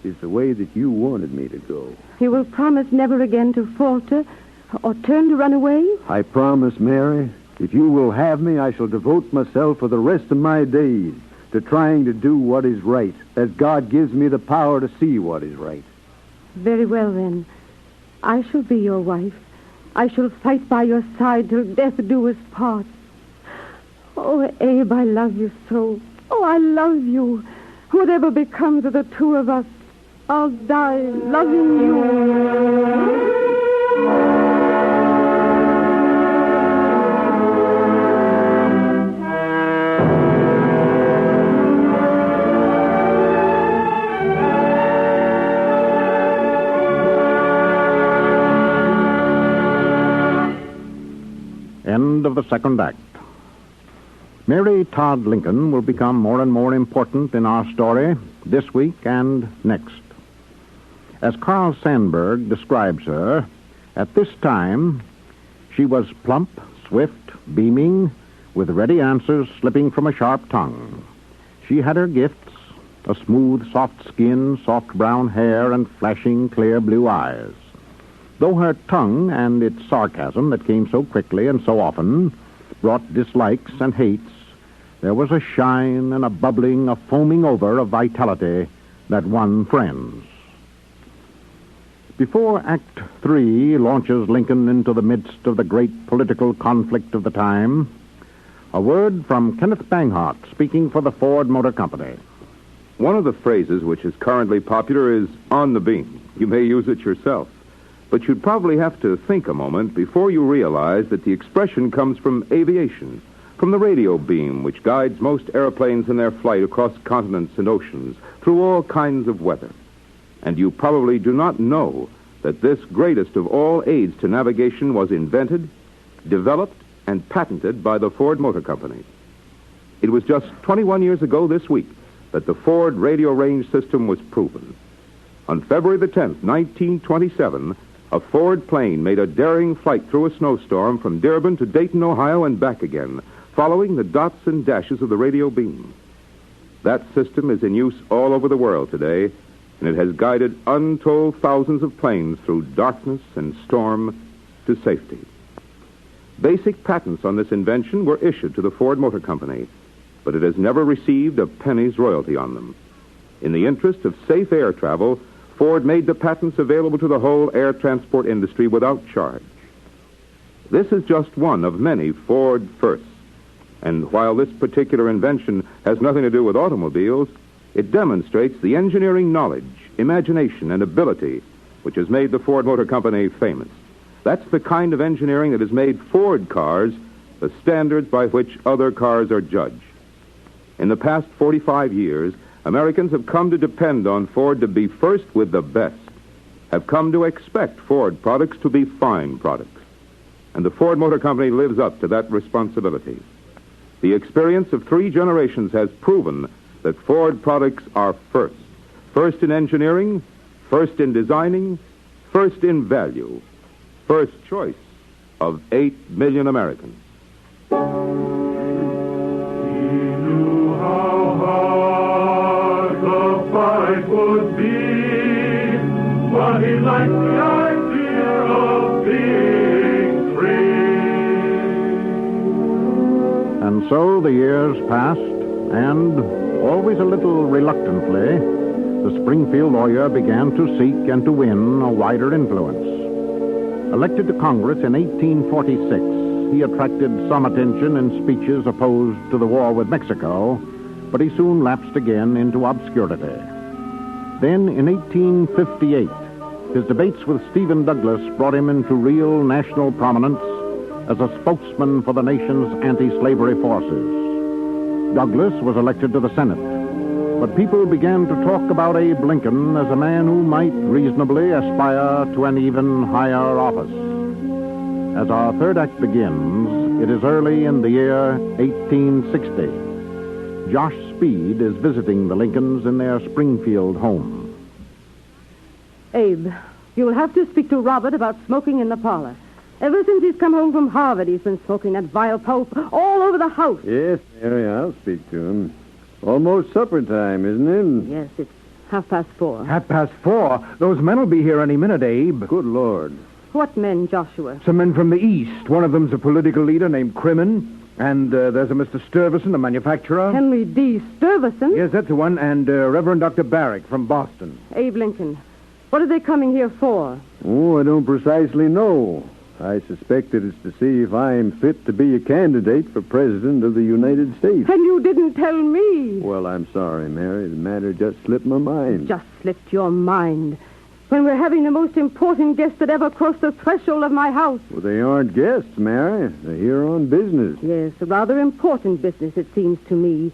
H: is the way that you wanted me to go.
P: You will promise never again to falter or turn to run away?
H: I promise, Mary. If you will have me, I shall devote myself for the rest of my days to trying to do what is right, as God gives me the power to see what is right.
P: Very well, then. I shall be your wife. I shall fight by your side till death do us part. Oh, Abe, I love you so. Oh, I love you. Whatever becomes of the two of us, I'll die loving you.
C: End of the second act. Mary Todd Lincoln will become more and more important in our story this week and next. As Carl Sandburg describes her, at this time, she was plump, swift, beaming, with ready answers slipping from a sharp tongue. She had her gifts, a smooth, soft skin, soft brown hair, and flashing, clear blue eyes. Though her tongue and its sarcasm that came so quickly and so often brought dislikes and hates, there was a shine and a bubbling, a foaming over of vitality that won friends. Before Act 3 launches Lincoln into the midst of the great political conflict of the time, a word from Kenneth Banghart, speaking for the Ford Motor Company.
R: One of the phrases which is currently popular is on the beam. You may use it yourself. But you'd probably have to think a moment before you realize that the expression comes from aviation, from the radio beam which guides most airplanes in their flight across continents and oceans through all kinds of weather. And you probably do not know that this greatest of all aids to navigation was invented, developed, and patented by the Ford Motor Company. It was just 21 years ago this week that the Ford radio range system was proven. On February the 10th, 1927, a Ford plane made a daring flight through a snowstorm from Dearborn to Dayton, Ohio, and back again, following the dots and dashes of the radio beam. That system is in use all over the world today, and it has guided untold thousands of planes through darkness and storm to safety. Basic patents on this invention were issued to the Ford Motor Company, but it has never received a penny's royalty on them. In the interest of safe air travel, Ford made the patents available to the whole air transport industry without charge. This is just one of many Ford firsts. And while this particular invention has nothing to do with automobiles, it demonstrates the engineering knowledge, imagination, and ability which has made the Ford Motor Company famous. That's the kind of engineering that has made Ford cars the standards by which other cars are judged. In the past 45 years, Americans have come to depend on Ford to be first with the best, have come to expect Ford products to be fine products. And the Ford Motor Company lives up to that responsibility. The experience of 3 generations has proven that Ford products are first. First in engineering, first in designing, first in value. First choice of 8 million Americans.
F: Would be, but he liked the idea of being free.
C: And so the years passed, and always a little reluctantly, the Springfield lawyer began to seek and to win a wider influence. Elected to Congress in 1846, he attracted some attention in speeches opposed to the war with Mexico, but he soon lapsed again into obscurity. Then, in 1858, his debates with Stephen Douglas brought him into real national prominence as a spokesman for the nation's anti-slavery forces. Douglas was elected to the Senate, but people began to talk about Abe Lincoln as a man who might reasonably aspire to an even higher office. As our third act begins, it is early in the year 1860. Josh Speed is visiting the Lincolns in their Springfield home.
P: Abe, you'll have to speak to Robert about smoking in the parlor. Ever since he's come home from Harvard, he's been smoking that vile pulp all over the house.
H: Yes, Mary, I'll speak to him. Almost supper time, isn't it?
P: Yes, it's 4:30.
Q: 4:30? Those men will be here any minute, Abe.
H: Good Lord.
P: What men, Joshua?
Q: Some men from the East. One of them's a political leader named Crimmen. And there's a Mr. Stuyvesant, a manufacturer.
P: Henry D. Stuyvesant?
Q: Yes, that's the one. And Reverend Dr. Barrick from Boston.
P: Abe Lincoln. What are they coming here for?
H: Oh, I don't precisely know. I suspect that it's to see if I am fit to be a candidate for President of the United States.
P: And you didn't tell me.
H: Well, I'm sorry, Mary. The matter just slipped my mind.
P: Just slipped your mind. When we're having the most important guest that ever crossed the threshold of my house.
H: Well, they aren't guests, Mary. They're here on business.
P: Yes, a rather important business, it seems to me.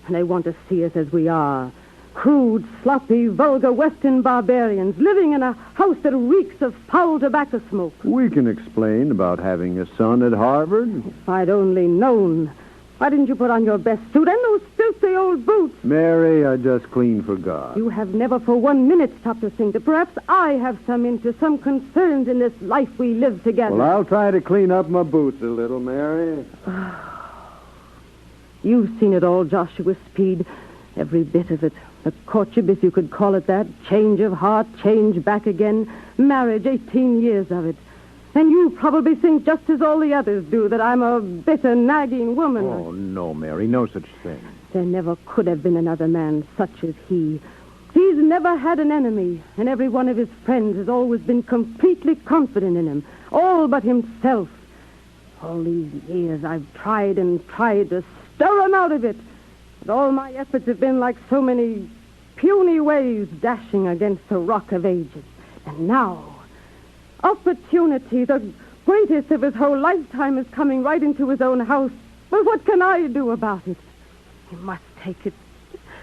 P: And they want to see us as we are. Crude, sloppy, vulgar Western barbarians living in a house that reeks of foul tobacco smoke.
H: We can explain about having a son at Harvard.
P: If I'd only known. Why didn't you put on your best suit and those filthy old boots?
H: Mary, I just clean forgot.
P: You have never for 1 minute stopped to think that perhaps I have some interest, some concerns in this life we live together.
H: Well, I'll try to clean up my boots a little, Mary.
P: You've seen it all, Joshua Speed. Every bit of it. A courtship, if you could call it that. Change of heart, change back again. Marriage, 18 years of it. And you probably think, just as all the others do, that I'm a bitter, nagging woman.
Q: Oh, no, Mary, no such thing.
P: There never could have been another man such as he. He's never had an enemy, and every one of his friends has always been completely confident in him, all but himself. All these years I've tried and tried to stir him out of it. But all my efforts have been like so many puny waves dashing against the rock of ages. And now, opportunity, the greatest of his whole lifetime, is coming right into his own house. Well, what can I do about it? He must take it.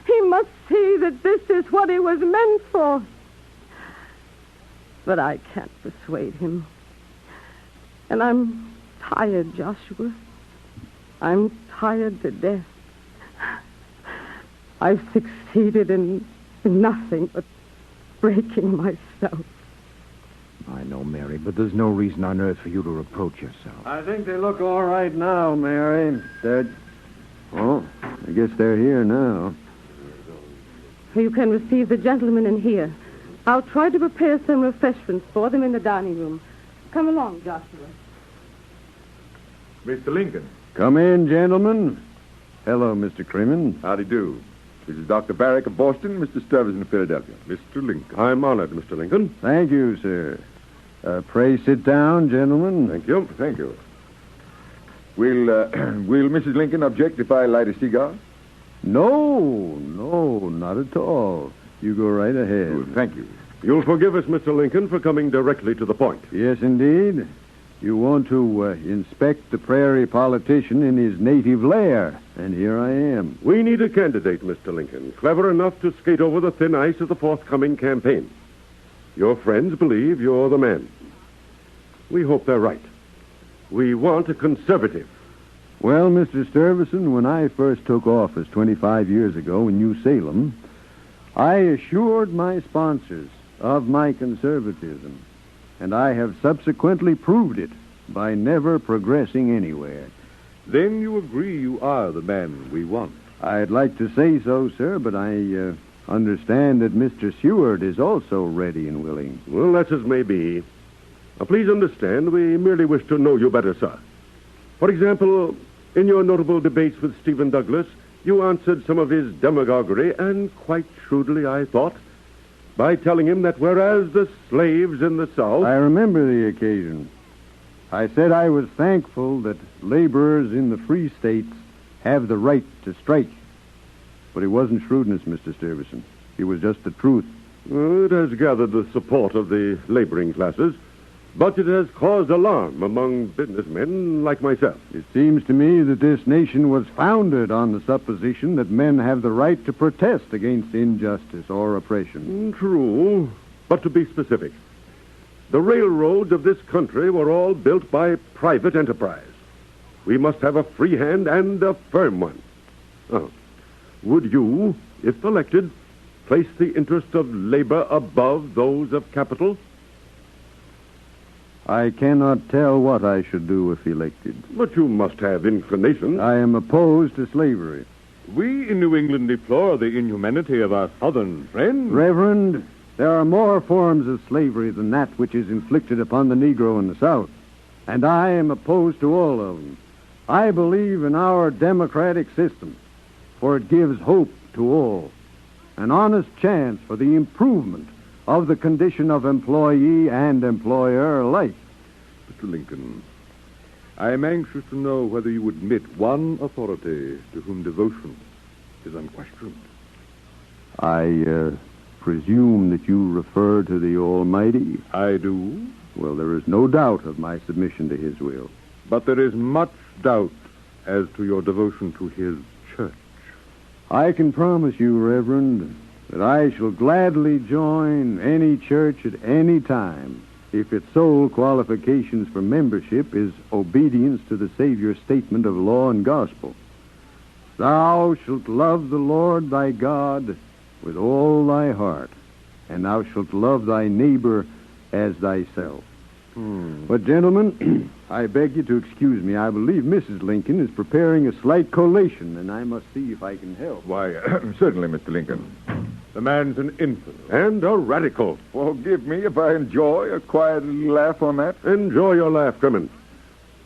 P: He must see that this is what he was meant for. But I can't persuade him. And I'm tired, Joshua. I'm tired to death. I've succeeded in nothing but breaking myself.
Q: I know, Mary, but there's no reason on earth for you to reproach yourself.
H: I think they look all right now, Mary. Oh, I guess they're here now.
P: You can receive the gentlemen in here. I'll try to prepare some refreshments for them in the dining room. Come along, Joshua.
R: Mr. Lincoln.
H: Come in, gentlemen. Hello, Mr. Creeman.
R: Howdy do. This is Dr. Barrick of Boston, Mr. Stuyvesant of Philadelphia. Mr. Lincoln.
I: I'm honored, Mr. Lincoln.
H: Thank you, sir. Pray sit down, gentlemen.
R: Thank you. Thank you. Will Mrs. Lincoln object if I light a cigar?
H: No, not at all. You go right ahead.
R: Good, thank you.
I: You'll forgive us, Mr. Lincoln, for coming directly to the point.
H: Yes, indeed. You want to inspect the prairie politician in his native lair, and here I am.
I: We need a candidate, Mr. Lincoln, clever enough to skate over the thin ice of the forthcoming campaign. Your friends believe you're the man. We hope they're right. We want a conservative.
H: Well, Mr. Stuyvesant, when I first took office 25 years ago in New Salem, I assured my sponsors of my conservatism, and I have subsequently proved it by never progressing anywhere.
R: Then you agree you are the man we want?
H: I'd like to say so, sir, but I understand that Mr. Seward is also ready and willing.
I: Well, that's as may be. Now, please understand, we merely wish to know you better, sir. For example, in your notable debates with Stephen Douglas, you answered some of his demagoguery, and quite shrewdly, I thought, by telling him that whereas the slaves in the South...
H: I remember the occasion. I said I was thankful that laborers in the free states have the right to strike. But it wasn't shrewdness, Mr. Stuyvesant. It was just the truth.
I: Well, it has gathered the support of the laboring classes, but it has caused alarm among businessmen like myself.
H: It seems to me that this nation was founded on the supposition that men have the right to protest against injustice or oppression.
I: True, but to be specific, the railroads of this country were all built by private enterprise. We must have a free hand and a firm one. Would you, if elected, place the interests of labor above those of capital?
H: I cannot tell what I should do if elected.
I: But you must have inclinations.
H: I am opposed to slavery.
R: We in New England deplore the inhumanity of our southern friends.
H: Reverend, there are more forms of slavery than that which is inflicted upon the Negro in the South. And I am opposed to all of them. I believe in our democratic system, for it gives hope to all. An honest chance for the improvement of the condition of employee and employer alike.
I: But
S: Mr. Lincoln. I am anxious to know whether you admit one authority to whom devotion is unquestioned.
H: I presume that you refer to the Almighty.
S: I do.
H: Well, there is no doubt of my submission to His will.
S: But there is much doubt as to your devotion to His church.
H: I can promise you, Reverend, that I shall gladly join any church at any time if its sole qualifications for membership is obedience to the Savior's statement of law and gospel. Thou shalt love the Lord thy God with all thy heart, and thou shalt love thy neighbor as thyself. But, gentlemen, I beg you to excuse me. I believe Mrs. Lincoln is preparing a slight collation, and I must see if I can help.
S: Why, certainly, Mr. Lincoln. The man's an infidel. And a radical.
T: Forgive me if I enjoy a quiet little laugh on that.
S: Enjoy your laugh, Clement.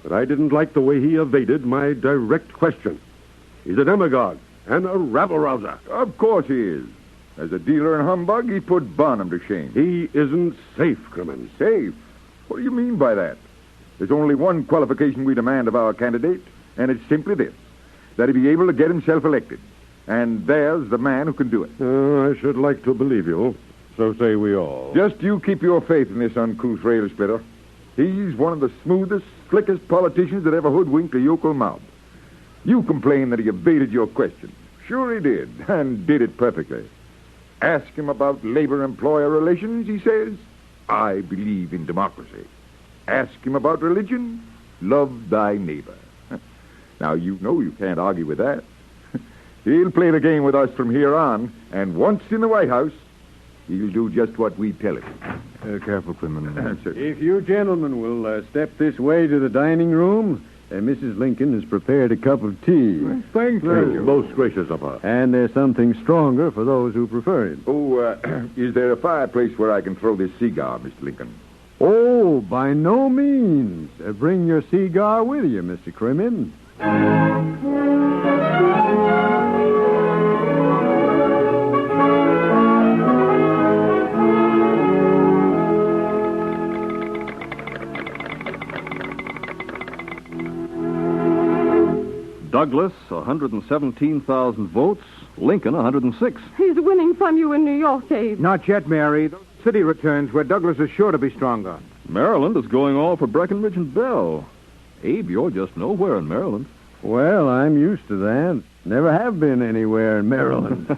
S: But I didn't like the way he evaded my direct question. He's a demagogue and a rabble-rouser.
T: Of course he is. As a dealer in humbug, he put Bonham to shame.
S: He isn't safe, Clement.
T: Safe? What do you mean by that? There's only one qualification we demand of our candidate, and it's simply this, that he be able to get himself elected. And there's the man who can do it.
S: I should like to believe you. So say we all.
T: Just you keep your faith in this uncouth rail splitter. He's one of the smoothest, slickest politicians that ever hoodwinked a yokel mob. You complain that he evaded your question. Sure he did, and did it perfectly. Ask him about labor-employer relations, he says, I believe in democracy. Ask him about religion, love thy neighbor. Now, you know you can't argue with that. He'll play the game with us from here on, and once in the White House, he'll do just what we tell him.
S: Careful, Clement.
H: If you gentlemen will step this way to the dining room, Mrs. Lincoln has prepared a cup of tea.
S: Thank you. Most gracious of her.
H: And there's something stronger for those who prefer it.
T: Oh, is there a fireplace where I can throw this cigar, Mr. Lincoln?
H: Oh, by no means. Bring your cigar with you, Mr. Crimmins.
K: Douglas, 117,000 votes. Lincoln, 106.
P: He's winning from you in New York, Abe.
O: Not yet, Mary. Those city returns where Douglas is sure to be stronger.
K: Maryland is going all for Breckinridge and Bell. Abe, you're just nowhere in Maryland.
H: Well, I'm used to that. Never have been anywhere in Maryland.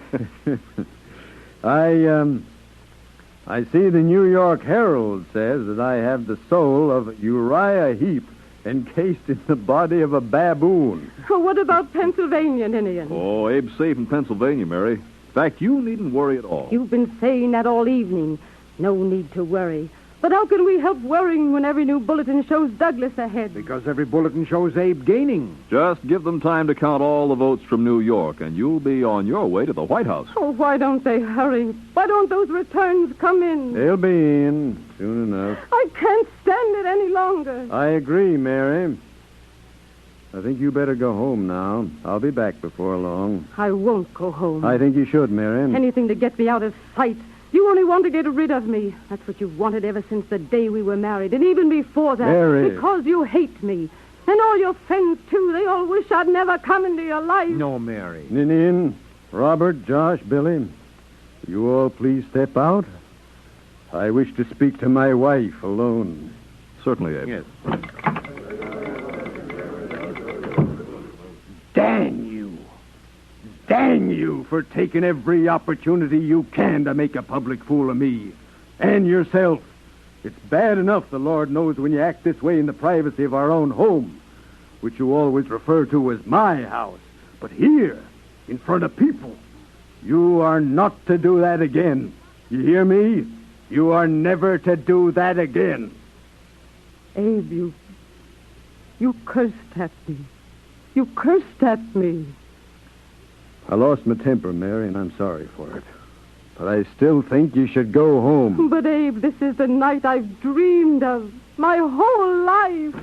H: I see the New York Herald says that I have the soul of Uriah Heep encased in the body of a baboon.
P: Oh, what about Pennsylvania, Ninian?
K: Oh, Abe's safe in Pennsylvania, Mary. In fact, you needn't worry at all.
P: You've been saying that all evening. No need to worry. But how can we help worrying when every new bulletin shows Douglas ahead?
O: Because every bulletin shows Abe gaining.
K: Just give them time to count all the votes from New York, and you'll be on your way to the White House.
P: Oh, why don't they hurry? Why don't those returns come in?
H: They'll be in soon enough.
P: I can't stand it any longer.
H: I agree, Mary. I think you better go home now. I'll be back before long.
P: I won't go home.
H: I think you should, Mary.
P: Anything to get me out of sight. You only want to get rid of me. That's what you've wanted ever since the day we were married, and even before that.
H: Mary.
P: Because you hate me. And all your friends, too. They all wish I'd never come into your life.
O: No, Mary.
H: Ninian, Robert, Josh, Billy, you all please step out. I wish to speak to my wife alone.
K: Certainly, Abe.
O: Yes.
Q: Dang you. Dang you for taking every opportunity you can to make a public fool of me.
H: And yourself. It's bad enough, the Lord knows, when you act this way in the privacy of our own home, which you always refer to as my house. But here, in front of people, you are not to do that again. You hear me? You are never to do that again.
P: Abe, you cursed at me. You cursed at me.
H: I lost my temper, Mary, and I'm sorry for it. But I still think you should go home.
P: But, Abe, this is the night I've dreamed of my whole life.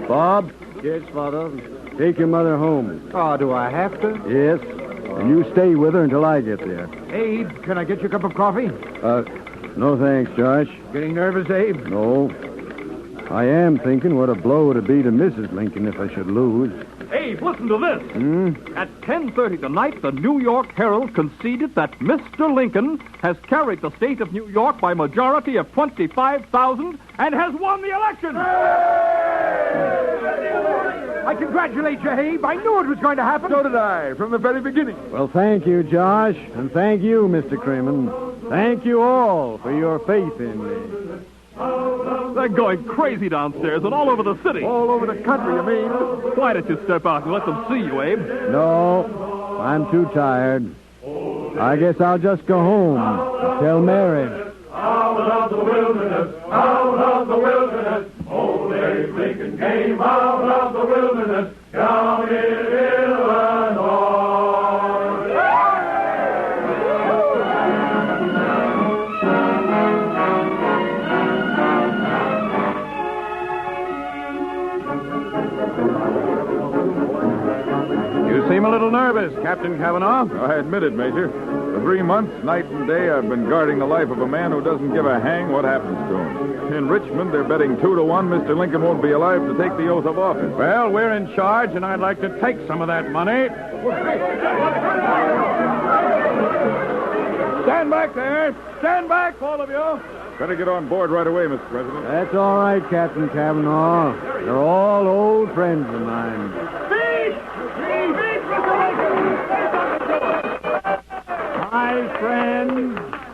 H: Bob?
Q: Yes, Father?
H: Take your mother home.
Q: Oh, do I have to?
H: Yes. And you stay with her until I get there.
Q: Abe, can I get you a cup of coffee?
H: No thanks, Josh.
Q: Getting nervous, Abe?
H: No. I am thinking what a blow it would be to Mrs. Lincoln if I should lose.
U: Abe, listen to this. At 10:30 tonight, the New York Herald conceded that Mr. Lincoln has carried the state of New York by majority of 25,000 and has won the election.
Q: I congratulate you, Abe. I knew it was going to happen.
T: So did I, from the very beginning.
H: Well, thank you, Josh, and thank you, Mr. Creeman. Thank you all for your faith in me.
U: They're going crazy downstairs and all over the city.
T: All over the country, you mean?
U: Why don't you step out and let them see you, Abe?
H: No, I'm too tired. I guess I'll just go home and tell Mary.
F: Out of the wilderness, out of the wilderness, old Abe Lincoln came out of the wilderness, down in Illinois.
T: You seem a little nervous, Captain Kavanaugh. I admit it, Major. For 3 months, night and day, I've been guarding the life of a man who doesn't give a hang what happens to him. In Richmond, they're betting 2-1 Mr. Lincoln won't be alive to take the oath of office.
S: Well, we're in charge, and I'd like to take some of that money.
T: Stand back there. Stand back, all of you. Better get on board right away, Mr. President.
H: That's all right, Captain Kavanaugh. They're all old friends of mine.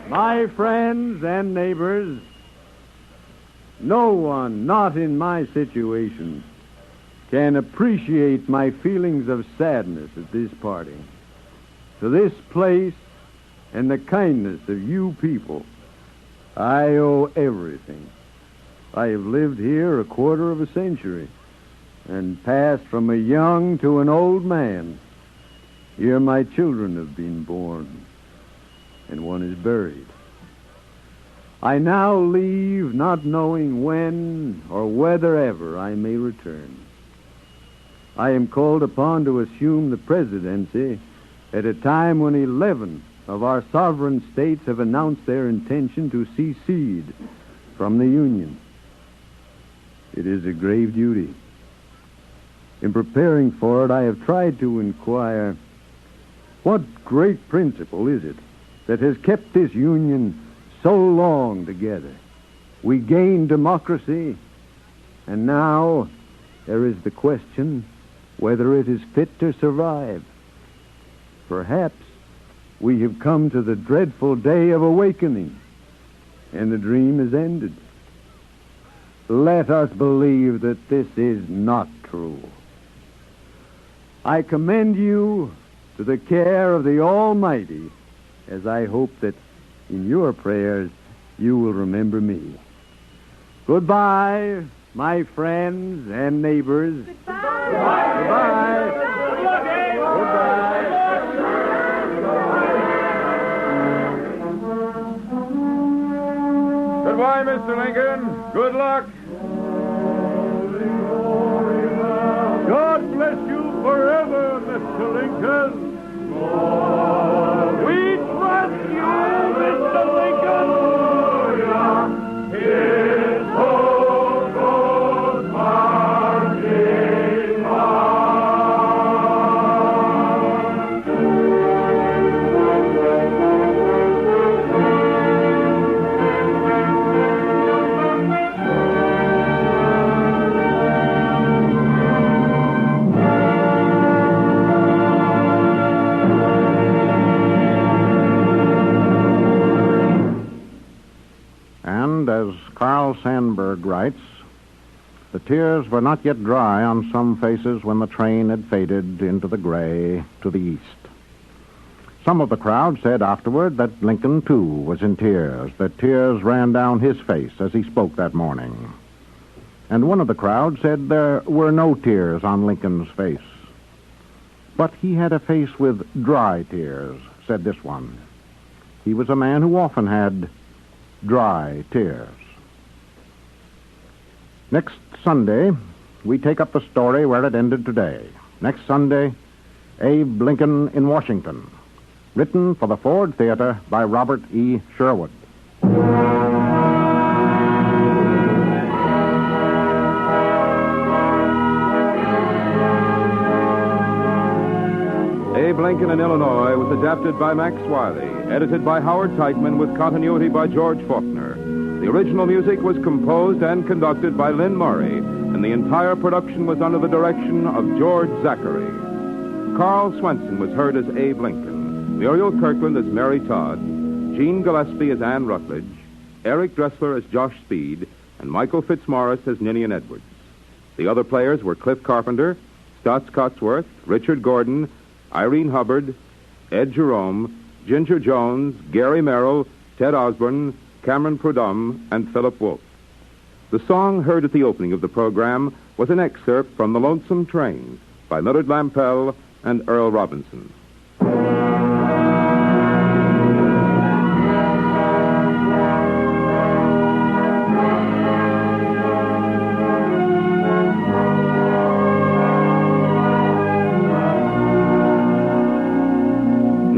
H: My friends and neighbors, no one not in my situation can appreciate my feelings of sadness at this parting. To this place and the kindness of you people, I owe everything. I have lived here a quarter of a century and passed from a young to an old man. Here my children have been born, and one is buried. I now leave not knowing when or whether ever I may return. I am called upon to assume the presidency at a time when 11 of our sovereign states have announced their intention to secede from the Union. It is a grave duty. In preparing for it, I have tried to inquire, what great principle is it that has kept this Union so long together? We gained democracy, and now there is the question whether it is fit to survive. Perhaps we have come to the dreadful day of awakening, and the dream is ended. Let us believe that this is not true. I commend you to the care of the Almighty, as I hope that in your prayers you will remember me. Goodbye, my friends and neighbors. Goodbye.
T: Goodbye, Mr. Lincoln. Good luck.
F: God bless you forever, Mr. Lincoln. We trust you, Mr. Lincoln. His hope goes marching
C: And as Carl Sandburg writes, the tears were not yet dry on some faces when the train had faded into the gray to the east. Some of the crowd said afterward that Lincoln, too, was in tears, that tears ran down his face as he spoke that morning. And one of the crowd said there were no tears on Lincoln's face. But he had a face with dry tears, said this one. He was a man who often had dry tears. Next Sunday, we take up the story where it ended today. Next Sunday, Abe Lincoln in Washington. Written for the Ford Theater by Robert E. Sherwood.
R: Lincoln in Illinois was adapted by Max Wiley, edited by Howard Teichman with continuity by George Faulkner. The original music was composed and conducted by Lynn Murray, and the entire production was under the direction of George Zachary. Carl Swenson was heard as Abe Lincoln, Muriel Kirkland as Mary Todd, Jean Gillespie as Anne Rutledge, Eric Dressler as Josh Speed, and Michael Fitzmaurice as Ninian Edwards. The other players were Cliff Carpenter, Stotts Cotsworth, Richard Gordon, Irene Hubbard, Ed Jerome, Ginger Jones, Gary Merrill, Ted Osborne, Cameron Prudhomme, and Philip Wolfe. The song heard at the opening of the program was an excerpt from The Lonesome Train by Millard Lampell and Earl Robinson.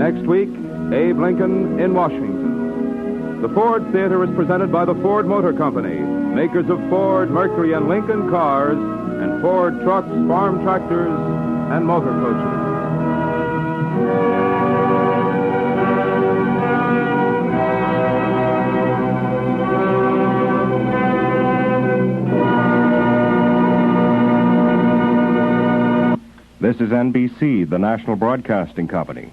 R: Next week, Abe Lincoln in Washington. The Ford Theater is presented by the Ford Motor Company, makers of Ford, Mercury, and Lincoln cars, and Ford trucks, farm tractors, and motor coaches.
A: This is NBC, the National Broadcasting Company.